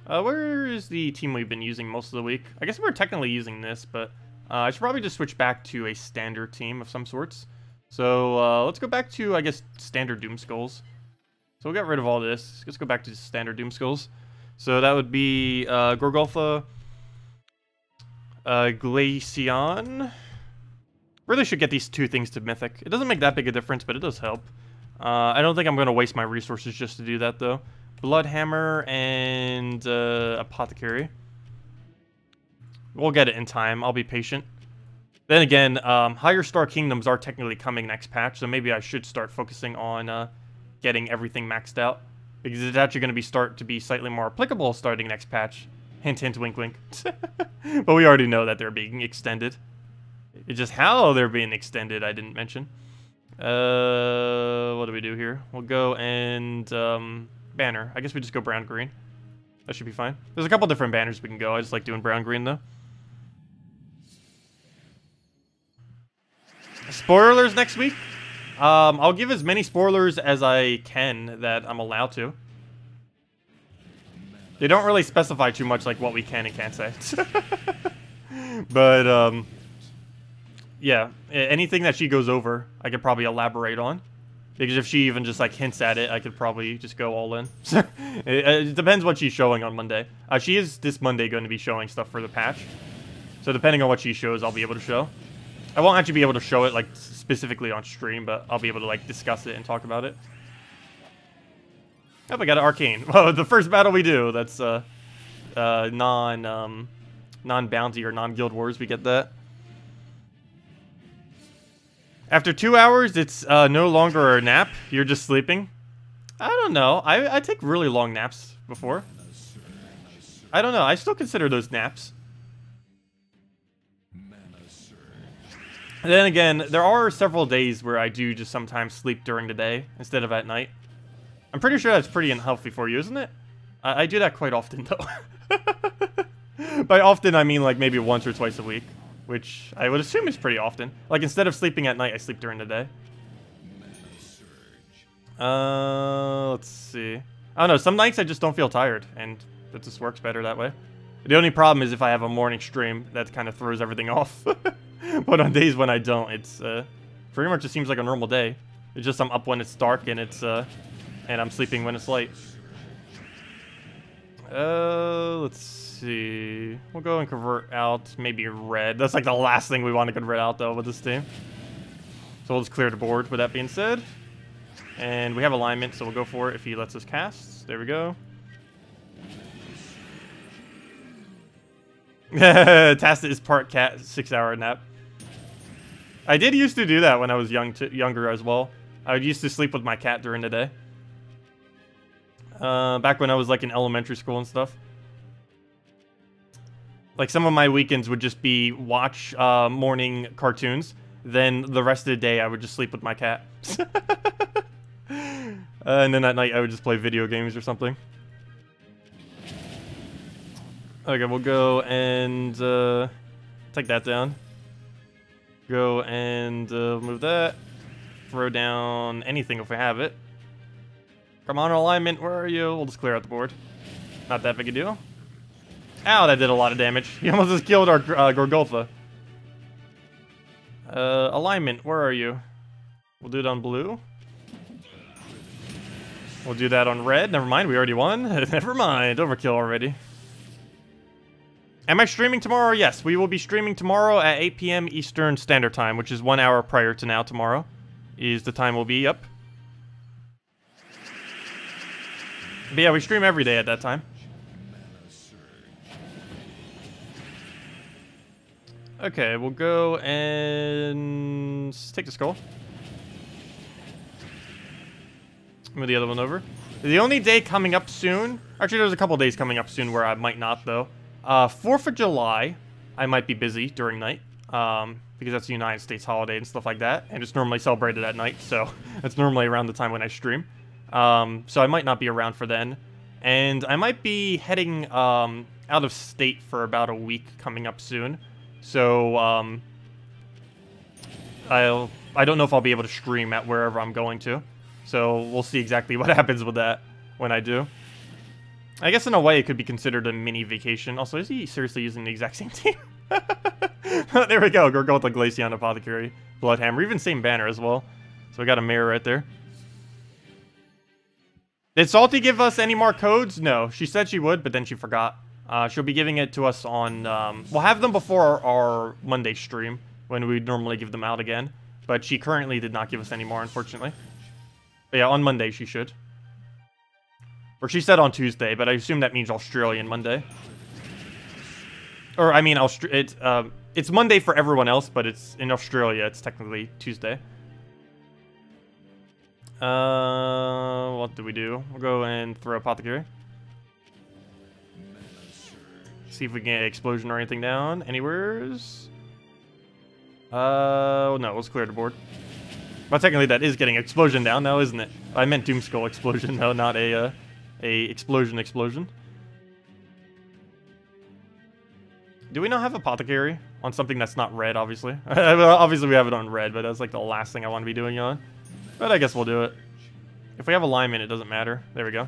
Where is the team we've been using most of the week? I guess we're technically using this, but I should probably just switch back to a standard team of some sorts. So let's go back to, I guess, standard Doom Skulls. So we'll get rid of all this. Let's go back to standard Doom Skulls. So that would be Gorgolfa, Glaceon. Really should get these 2 things to Mythic. It doesn't make that big a difference, but it does help. I don't think I'm going to waste my resources just to do that, though. Bloodhammer and Apothecary. We'll get it in time. I'll be patient. Then again, higher star kingdoms are technically coming next patch, so maybe I should start focusing on getting everything maxed out, because it's actually going to start to be slightly more applicable starting next patch. Hint, hint, wink, wink. But we already know that they're being extended. It's just how they're being extended I didn't mention. What do we do here? We'll go and banner. I guess we just go brown green. That should be fine. There's a couple different banners we can go. I just like doing brown green though. Spoilers next week. I'll give as many spoilers as I can that I'm allowed to. They don't really specify too much like what we can and can't say. But yeah, anything that she goes over, I could probably elaborate on. Because if she even just like hints at it, I could probably just go all in. It depends what she's showing on Monday. She is this Monday going to be showing stuff for the patch. So depending on what she shows, I'll be able to show. I won't actually be able to show it like specifically on stream, but I'll be able to like discuss it and talk about it. Oh, we got an arcane. Well, the first battle we do, that's non-bounty or non-guild wars, we get that. After 2 hours, it's no longer a nap. You're just sleeping. I don't know. I take really long naps before. I don't know. I still consider those naps. And then again, there are several days where I do just sometimes sleep during the day instead of at night. I'm pretty sure that's pretty unhealthy for you, isn't it? I do that quite often, though. By often, I mean like maybe once or twice a week. Which I would assume is pretty often. Like, instead of sleeping at night, I sleep during the day. Let's see. I don't know, some nights I just don't feel tired, and it just works better that way. The only problem is if I have a morning stream, that kind of throws everything off. But on days when I don't, it's, pretty much it seems like a normal day. It's just I'm up when it's dark, and it's, and I'm sleeping when it's light. Let's see. We'll go and convert out maybe red. That's like the last thing we want to convert out though with this team. So we'll just clear the board with that being said. And we have alignment, so we'll go for it if he lets us cast. There we go. Tacet is part cat, 6-hour nap. I did used to do that when I was younger as well. I used to sleep with my cat during the day. Back when I was like in elementary school and stuff. Like, some of my weekends would just be watch morning cartoons. Then the rest of the day, I would just sleep with my cat. And then at night, I would just play video games or something. Okay, we'll go and take that down. Go and move that. Throw down anything if we have it. Come on, alignment, where are you? We'll just clear out the board. Not that big a deal. Ow, that did a lot of damage. He almost just killed our Gorgolfa. Alignment, where are you? We'll do it on blue. We'll do that on red. Never mind, we already won. Never mind, overkill already. Am I streaming tomorrow? Yes, we will be streaming tomorrow at 8 PM Eastern Standard Time, which is 1 hour prior to now tomorrow. Is the time we'll be up. But yeah, we stream every day at that time. Okay, we'll go and take the skull. Move the other one over. The only day coming up soon... Actually, there's a couple days coming up soon where I might not, though. 4th of July, I might be busy during night. Because that's a United States holiday and stuff like that. And it's normally celebrated at night, so it's normally around the time when I stream. So I might not be around for then. And I might be heading out of state for about a week coming up soon. So, I don't know if I'll be able to stream at wherever I'm going to. So, we'll see exactly what happens with that when I do. I guess in a way it could be considered a mini vacation. Also, is he seriously using the exact same team? There we go. Go with the Glaceon Apothecary, Bloodhammer, even same banner as well. So we got a mirror right there. Did Salty give us any more codes? No. She said she would, but then she forgot. She'll be giving it to us on... we'll have them before our Monday stream, when we normally give them out again. But she currently did not give us any more, unfortunately. But yeah, on Monday she should. Or she said on Tuesday, but I assume that means Australian Monday. Or, I mean, it's Monday for everyone else, but it's in Australia, it's technically Tuesday. What do we do? We'll go and throw Apothecary. See if we can get explosion or anything down. Anywheres? No, let's clear the board. Well, technically that is getting explosion down now, isn't it? I meant Doomskull explosion, though, not a explosion. Do we not have Apothecary on something that's not red, obviously? Obviously we have it on red, but that's like the last thing I want to be doing on. But I guess we'll do it. If we have alignment, it doesn't matter. There we go.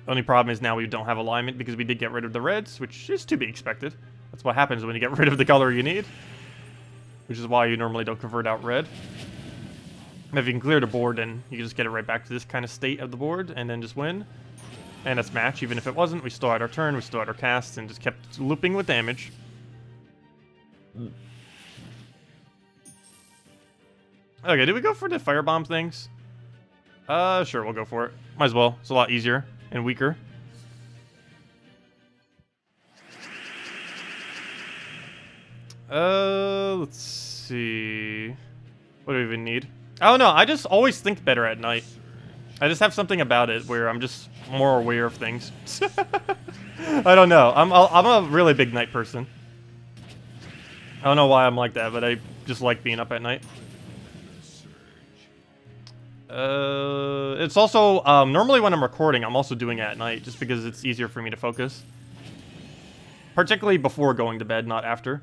Only problem is now we don't have alignment because we did get rid of the reds, which is to be expected. That's what happens when you get rid of the color you need. Which is why you normally don't convert out red. And if you can clear the board, then you can just get it right back to this kind of state of the board, and then just win. And that's match. Even if it wasn't, we still had our turn, we still had our cast, and just kept looping with damage. Okay, did we go for the firebomb things? Sure, we'll go for it. Might as well. It's a lot easier and weaker. Let's see. What do we even need? I don't know. I just always think better at night. I just have something about it where I'm just more aware of things. I don't know. I'm a really big night person. I don't know why I'm like that, but I just like being up at night. It's also, normally when I'm recording, I'm also doing it at night, just because it's easier for me to focus. Particularly before going to bed, not after.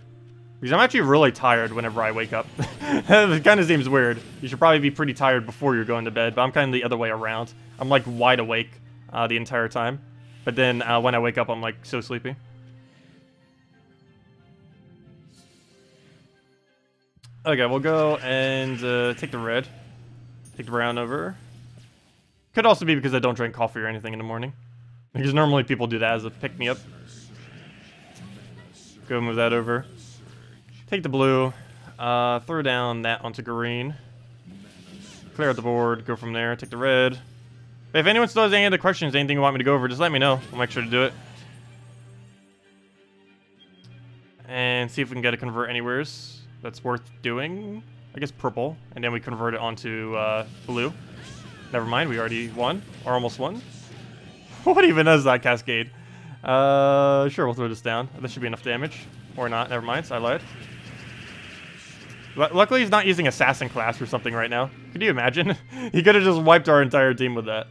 Because I'm actually really tired whenever I wake up. It kind of seems weird. You should probably be pretty tired before you're going to bed, but I'm kind of the other way around. I'm like wide awake the entire time. But then when I wake up, I'm like so sleepy. Okay, we'll go and take the red. Take the brown over. Could also be because I don't drink coffee or anything in the morning. Because normally people do that as a pick-me-up. Go move that over. Take the blue. Throw down that onto green. Clear out the board. Go from there. Take the red. If anyone still has any other questions, anything you want me to go over, just let me know. I'll make sure to do it. And see if we can get a convert anywheres. That's worth doing. I guess purple. And then we convert it onto blue. Never mind, we already won. Or almost won. What even is that cascade? Sure, we'll throw this down. This should be enough damage. Or not, never mind, I lied. Luckily he's not using assassin class or something right now. Could you imagine? He could have just wiped our entire team with that.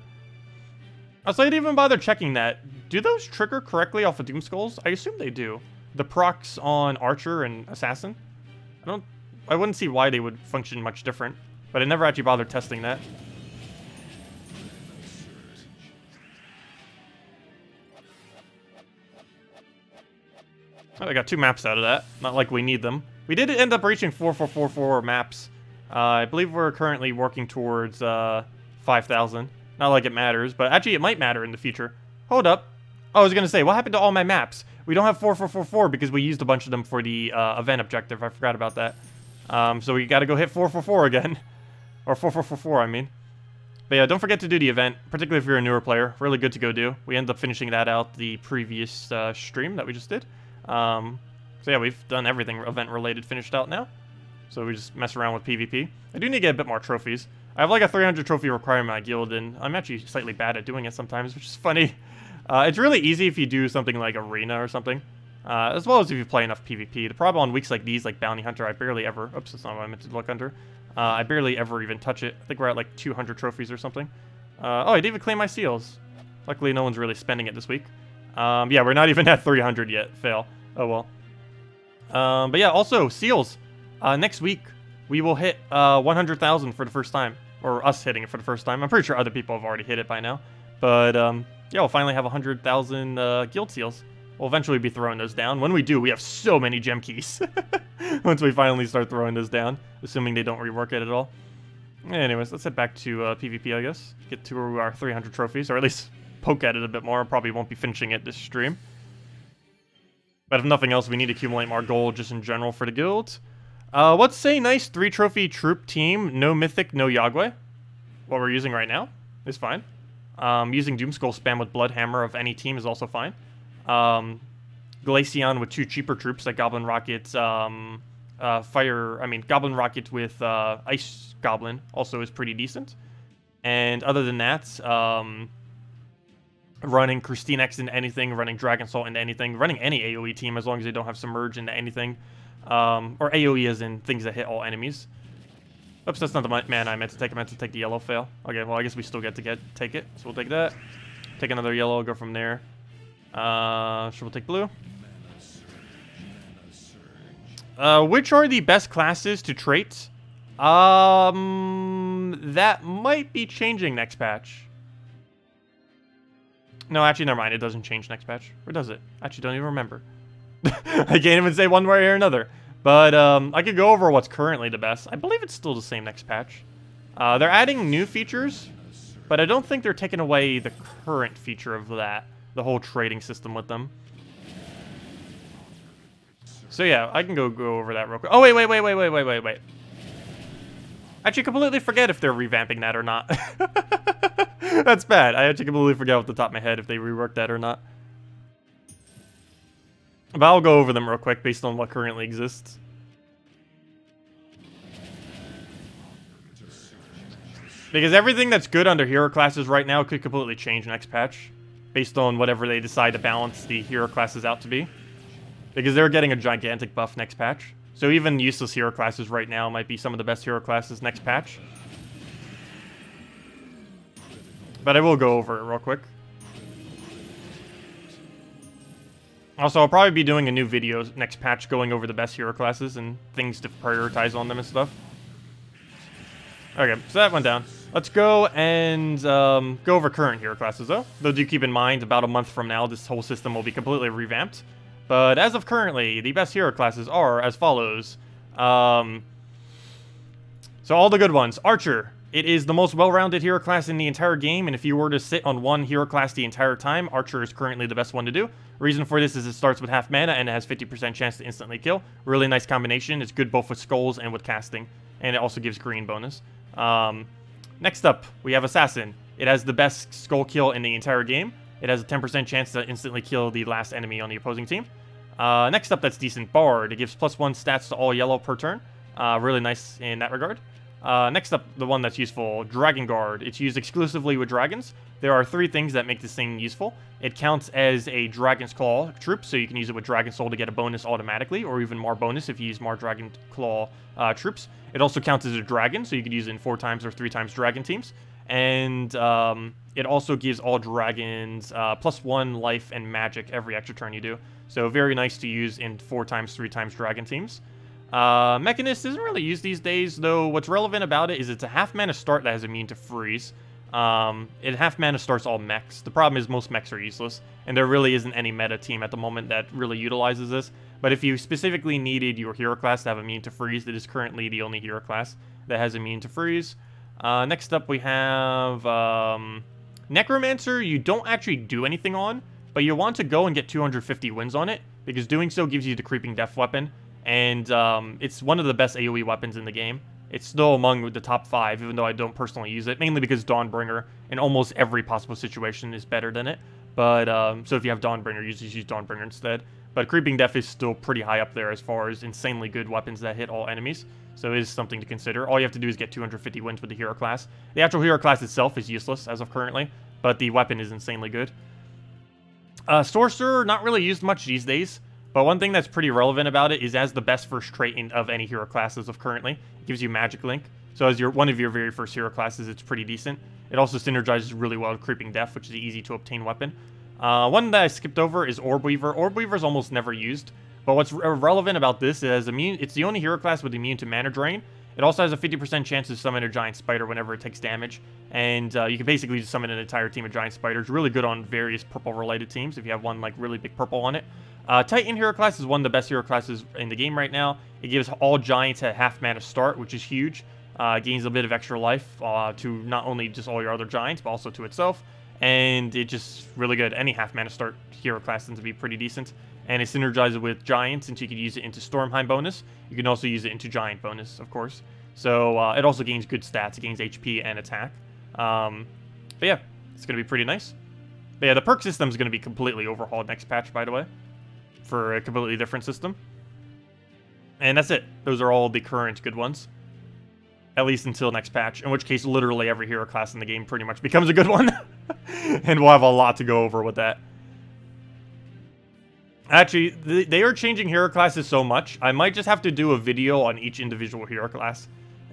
Also, I didn't even bother checking that. Do those trigger correctly off of Doomskulls? I assume they do. The procs on Archer and Assassin? I wouldn't see why they would function much different. But I never actually bothered testing that. Oh, I got 2 maps out of that. Not like we need them. We did end up reaching 4,444 maps. I believe we're currently working towards 5,000. Not like it matters, but actually it might matter in the future. Hold up. Oh, I was going to say, what happened to all my maps? We don't have 4,444 because we used a bunch of them for the event objective. I forgot about that. So we got to go hit 444 again. Or 4444, I mean. But yeah, don't forget to do the event, particularly if you're a newer player. Really good to go do. We ended up finishing that out the previous stream that we just did. So yeah, we've done everything event-related finished out now. So we just mess around with PvP. I do need to get a bit more trophies. I have like a 300 trophy requirement in my guild, and I'm actually slightly bad at doing it sometimes, which is funny. It's really easy if you do something like Arena or something. As well as if you play enough PvP. The problem on weeks like these, like Bounty Hunter, I barely ever... Oops, that's not what I meant to look under. I barely ever even touch it. I think we're at like 200 trophies or something. Oh, I didn't even claim my seals. Luckily, no one's really spending it this week. Yeah, we're not even at 300 yet. Fail. Oh, well. But yeah, also, seals. Next week, we will hit 100,000 for the first time. Or us hitting it for the first time. I'm pretty sure other people have already hit it by now. But, yeah, we'll finally have 100,000 guild seals. We'll eventually be throwing those down. When we do, we have so many gem keys. Once we finally start throwing those down. Assuming they don't rework it at all. Anyways, let's head back to PvP, I guess. Get to our 300 trophies. Or at least poke at it a bit more. Probably won't be finishing it this stream. But if nothing else, we need to accumulate more gold just in general for the guild. What's a nice 3-trophy troop team? No Mythic, no Yagwe. What we're using right now is fine. Using Doomskull spam with Bloodhammer of any team is also fine. Glaceon with 2 cheaper troops like Goblin Rockets, Goblin Rocket with Ice Goblin also is pretty decent. And other than that, running Christine X into anything, running Dragon Salt into anything, running any AoE team as long as they don't have Submerge into anything Or AoE as in things that hit all enemies. Oops, that's not the mana I meant to take. I meant to take the yellow fail. Okay, well, I guess we still get to take it. So we'll take that. Take another yellow, go from there. Sure, we'll take blue. Which are the best classes to trait? That might be changing next patch. No, actually, never mind. It doesn't change next patch. Or does it? Actually, don't even remember. I can't even say one way or another. But I could go over what's currently the best. I believe it's still the same next patch. They're adding new features, but I don't think they're taking away the current feature of that. The whole trading system with them. So yeah, I can go over that real quick. Oh, wait. Actually, completely forget if they're revamping that or not. That's bad. I actually completely forget off the top of my head if they reworked that or not. But I'll go over them real quick based on what currently exists. Because everything that's good under hero classes right now could completely change next patch. Based on whatever they decide to balance the hero classes out to be. Because they're getting a gigantic buff next patch. So even useless hero classes right now might be some of the best hero classes next patch. But I will go over it real quick. Also, I'll probably be doing a new video next patch going over the best hero classes and things to prioritize on them and stuff. Okay, so that went down. Let's go and go over current hero classes, though. Though do keep in mind, about a month from now, this whole system will be completely revamped. But as of currently, the best hero classes are as follows. So all the good ones. Archer. It is the most well-rounded hero class in the entire game, and if you were to sit on one hero class the entire time, Archer is currently the best one to do. Reason for this is it starts with half mana and it has 50% chance to instantly kill. Really nice combination. It's good both with skulls and with casting, and it also gives green bonus. Next up, we have Assassin. It has the best skull kill in the entire game. It has a 10% chance to instantly kill the last enemy on the opposing team. Next up, that's decent. Bard. It gives +1 stats to all yellow per turn. Really nice in that regard. Next up, the one that's useful, Dragon Guard. It's used exclusively with dragons. There are 3 things that make this thing useful. It counts as a Dragon's Claw troop, so you can use it with Dragon Soul to get a bonus automatically, or even more bonus if you use more Dragon Claw troops. It also counts as a dragon, so you can use it in 4 times or 3 times dragon teams. And it also gives all dragons +1 life and magic every extra turn you do. So very nice to use in 4 times, 3 times dragon teams. Mechanist isn't really used these days, though what's relevant about it is it's a half mana start that has immune to freeze. It half mana starts all mechs. The problem is most mechs are useless, and there really isn't any meta team at the moment that really utilizes this. But if you specifically needed your hero class to have immune to freeze, it is currently the only hero class that has immune to freeze. Next up we have Necromancer. You don't actually do anything on, but you want to go and get 250 wins on it, because doing so gives you the Creeping Death weapon. And it's one of the best AoE weapons in the game. It's still among the top 5, even though I don't personally use it. Mainly because Dawnbringer, in almost every possible situation, is better than it. But, so if you have Dawnbringer, you just use Dawnbringer instead. But Creeping Death is still pretty high up there as far as insanely good weapons that hit all enemies. So it is something to consider. All you have to do is get 250 wins with the hero class. The actual hero class itself is useless as of currently, but the weapon is insanely good. Sorcerer, not really used much these days. But one thing that's pretty relevant about it is as the best first trait of any hero class as of currently. It gives you Magic Link. So as one of your very first hero classes, it's pretty decent. It also synergizes really well with Creeping Death, which is an easy to obtain weapon. One that I skipped over is Orb Weaver. Orb Weaver is almost never used. But what's relevant about this is it's the only hero class with immune to mana drain. It also has a 50% chance to summon a giant spider whenever it takes damage. And you can basically just summon an entire team of giant spiders. Really good on various purple-related teams if you have one like really big purple on it. Titan hero class is one of the best hero classes in the game right now. It gives all giants a half mana start, which is huge. Gains a bit of extra life to not only just all your other giants, but also to itself. And it just really good. Any half mana start hero class tends to be pretty decent. And it synergizes with giants, and so you can use it into Stormheim bonus. You can also use it into giant bonus, of course. So it also gains good stats. It gains HP and attack. But yeah, it's going to be pretty nice. But yeah, the perk system is going to be completely overhauled next patch, by the way, for a completely different system. And that's it. Those are all the current good ones. At least until next patch, in which case literally every hero class in the game pretty much becomes a good one. And we'll have a lot to go over with that. Actually, they are changing hero classes so much, I might just have to do a video on each individual hero class.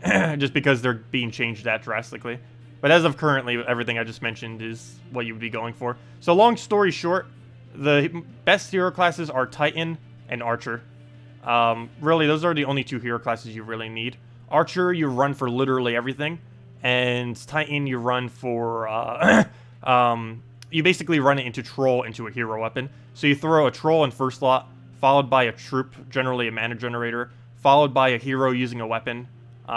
Just because they're being changed that drastically. But as of currently, everything I just mentioned is what you would be going for. So long story short, the best hero classes are Titan and Archer. Really, those are the only two hero classes you really need. Archer, you run for literally everything. And Titan, you run for... you basically run it into Troll into a hero weapon. So you throw a Troll in first slot, followed by a Troop, generally a mana generator, followed by a hero using a weapon,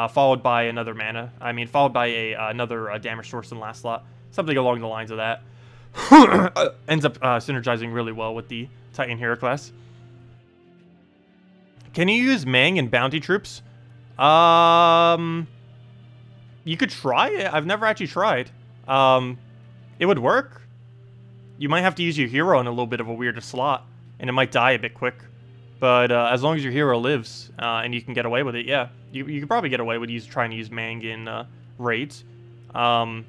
followed by another mana. Followed by another damage source in last slot. Something along the lines of that. Ends up synergizing really well with the Titan hero class. Can you use Mang in bounty troops? You could try it. I've never actually tried. It would work. You might have to use your hero in a little bit of a weirder slot, and it might die a bit quick. But as long as your hero lives, and you can get away with it, yeah. You could probably get away with trying to use Mang in raids. I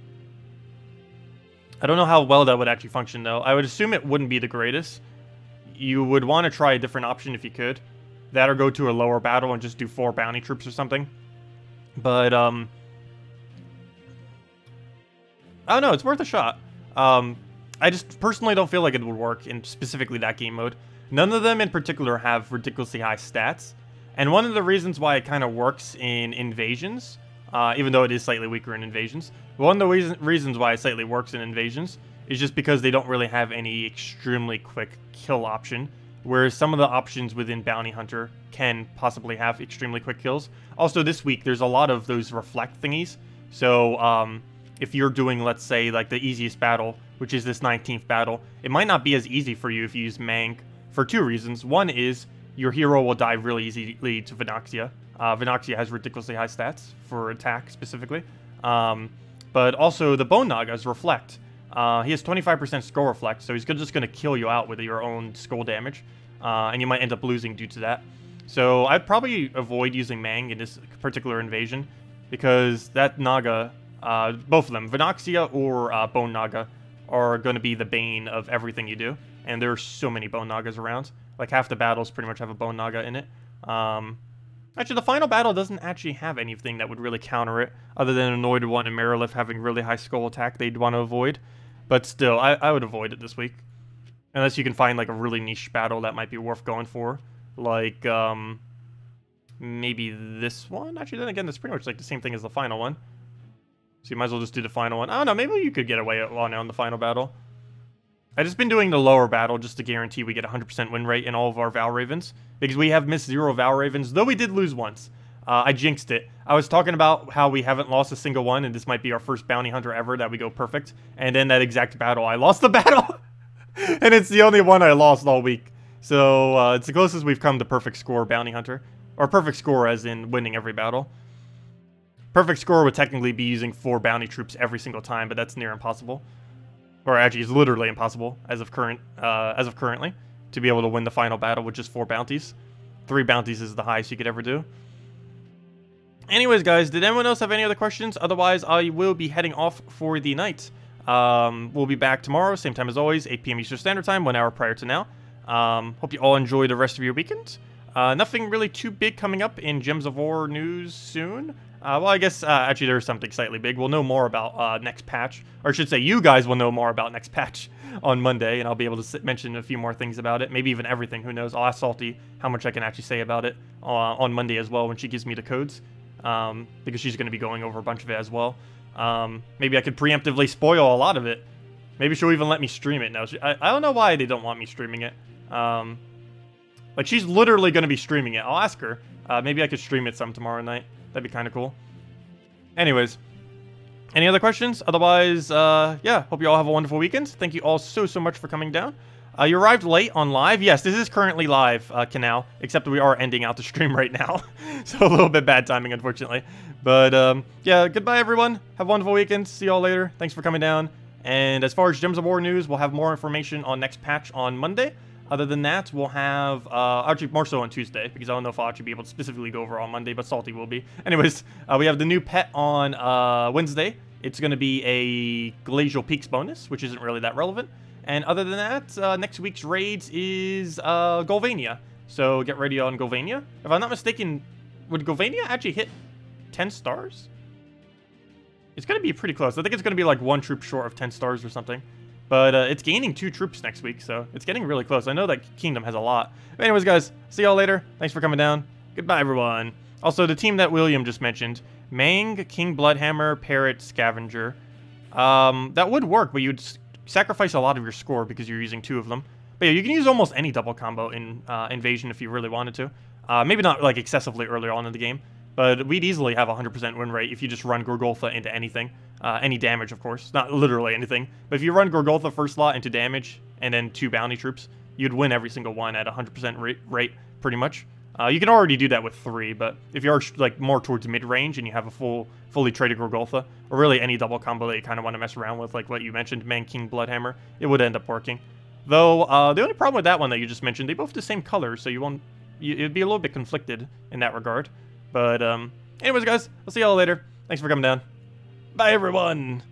don't know how well that would actually function, though. I would assume it wouldn't be the greatest. You would want to try a different option if you could. That or go to a lower battle and just do 4 bounty troops or something. But, I don't know, it's worth a shot. I just personally don't feel like it would work in specifically that game mode. None of them in particular have ridiculously high stats. And one of the reasons why it kind of works in invasions, even though it is slightly weaker in invasions, one of the reasons why it slightly works in invasions is just because they don't really have any extremely quick kill option, whereas some of the options within Bounty Hunter can possibly have extremely quick kills. Also, this week, there's a lot of those reflect thingies. So, if you're doing, let's say, like the easiest battle, which is this 19th battle, it might not be as easy for you if you use Mang for 2 reasons. One is your hero will die really easily to Venoxia. Venoxia has ridiculously high stats for attack specifically. But also the Bone Naga's reflect. He has 25% skull reflect, so he's just going to kill you out with your own skull damage. And you might end up losing due to that. So I'd probably avoid using Mang in this particular invasion, because that Naga, both of them, Venoxia or Bone Naga, are going to be the bane of everything you do. And there are so many Bone Nagas around. Like half the battles pretty much have a Bone Naga in it. Actually, the final battle doesn't actually have anything that would really counter it, other than Annoyed One and Marilith having really high skull attack they'd want to avoid. But still, I would avoid it this week. Unless you can find like a really niche battle that might be worth going for. Like, maybe this one? Actually, then again, that's pretty much like the same thing as the final one. So you might as well just do the final one. I don't know, maybe you could get away on the final battle. I've just been doing the lower battle just to guarantee we get 100% win rate in all of our Val Ravens. Because we have missed 0 Val Ravens, though we did lose once. I jinxed it. I was talking about how we haven't lost a single one, and this might be our first bounty hunter ever that we go perfect. And then that exact battle, I lost the battle! And it's the only one I lost all week. So, it's the closest we've come to perfect score bounty hunter. Or perfect score as in winning every battle. Perfect score would technically be using 4 bounty troops every single time, but that's near impossible. Or actually, it's literally impossible as of currently to be able to win the final battle with just 4 bounties. 3 bounties is the highest you could ever do. Anyways, guys, did anyone else have any other questions? Otherwise, I will be heading off for the night. We'll be back tomorrow, same time as always, 8 p.m. Eastern Standard Time, 1 hour prior to now. Hope you all enjoy the rest of your weekend. Nothing really too big coming up in Gems of War news soon. Well, I guess, actually, there's something slightly big. We'll know more about next patch. Or I should say, you guys will know more about next patch on Monday, and I'll be able to mention a few more things about it. Maybe even everything, who knows. I'll ask Salty how much I can actually say about it on Monday as well when she gives me the codes. Because she's going to be going over a bunch of it as well. Maybe I could preemptively spoil a lot of it. Maybe she'll even let me stream it now. I don't know why they don't want me streaming it. Like, she's literally going to be streaming it. I'll ask her. Maybe I could stream it some tomorrow night. That'd be kind of cool. Anyways, any other questions? Otherwise, yeah, hope you all have a wonderful weekend. Thank you all so much for coming down. You arrived late on live. Yes, this is currently live, Canal, except we are ending out the stream right now. So a little bit bad timing, unfortunately. But, yeah, goodbye, everyone. Have a wonderful weekend. See you all later. Thanks for coming down. And as far as Gems of War news, we'll have more information on next patch on Monday. Other than that, we'll have, actually more so on Tuesday, because I don't know if I'll actually be able to specifically go over on Monday, but Salty will be. Anyways, we have the new pet on Wednesday. It's going to be a Glacial Peaks bonus, which isn't really that relevant. And other than that, next week's raids is Golvania. So get ready on Golvania. If I'm not mistaken, would Golvania actually hit 10 stars? It's going to be pretty close. I think it's going to be like 1 troop short of 10 stars or something. But it's gaining 2 troops next week, so it's getting really close. I know that Kingdom has a lot. But anyways, guys, see y'all later. Thanks for coming down. Goodbye, everyone. Also, the team that William just mentioned, Mang, King Bloodhammer, Parrot, Scavenger. That would work, but you'd sacrifice a lot of your score because you're using 2 of them. But yeah, you can use almost any double combo in Invasion if you really wanted to. Maybe not like excessively early on in the game, but we'd easily have a 100% win rate if you just run Gorgolfa into anything. Any damage, of course. Not literally anything. But if you run Gorgolfa first slot into damage and then 2 bounty troops, you'd win every single one at 100% rate, pretty much. You can already do that with 3, but if you are like more towards mid-range and you have a fully traded Gorgolfa, or really any double combo that you kind of want to mess around with, like what you mentioned, Man King Bloodhammer, it would end up working. Though, the only problem with that one that you just mentioned, they both have the same color, so it'd be a little bit conflicted in that regard. But, anyways, guys, I'll see y'all later. Thanks for coming down. Bye, everyone!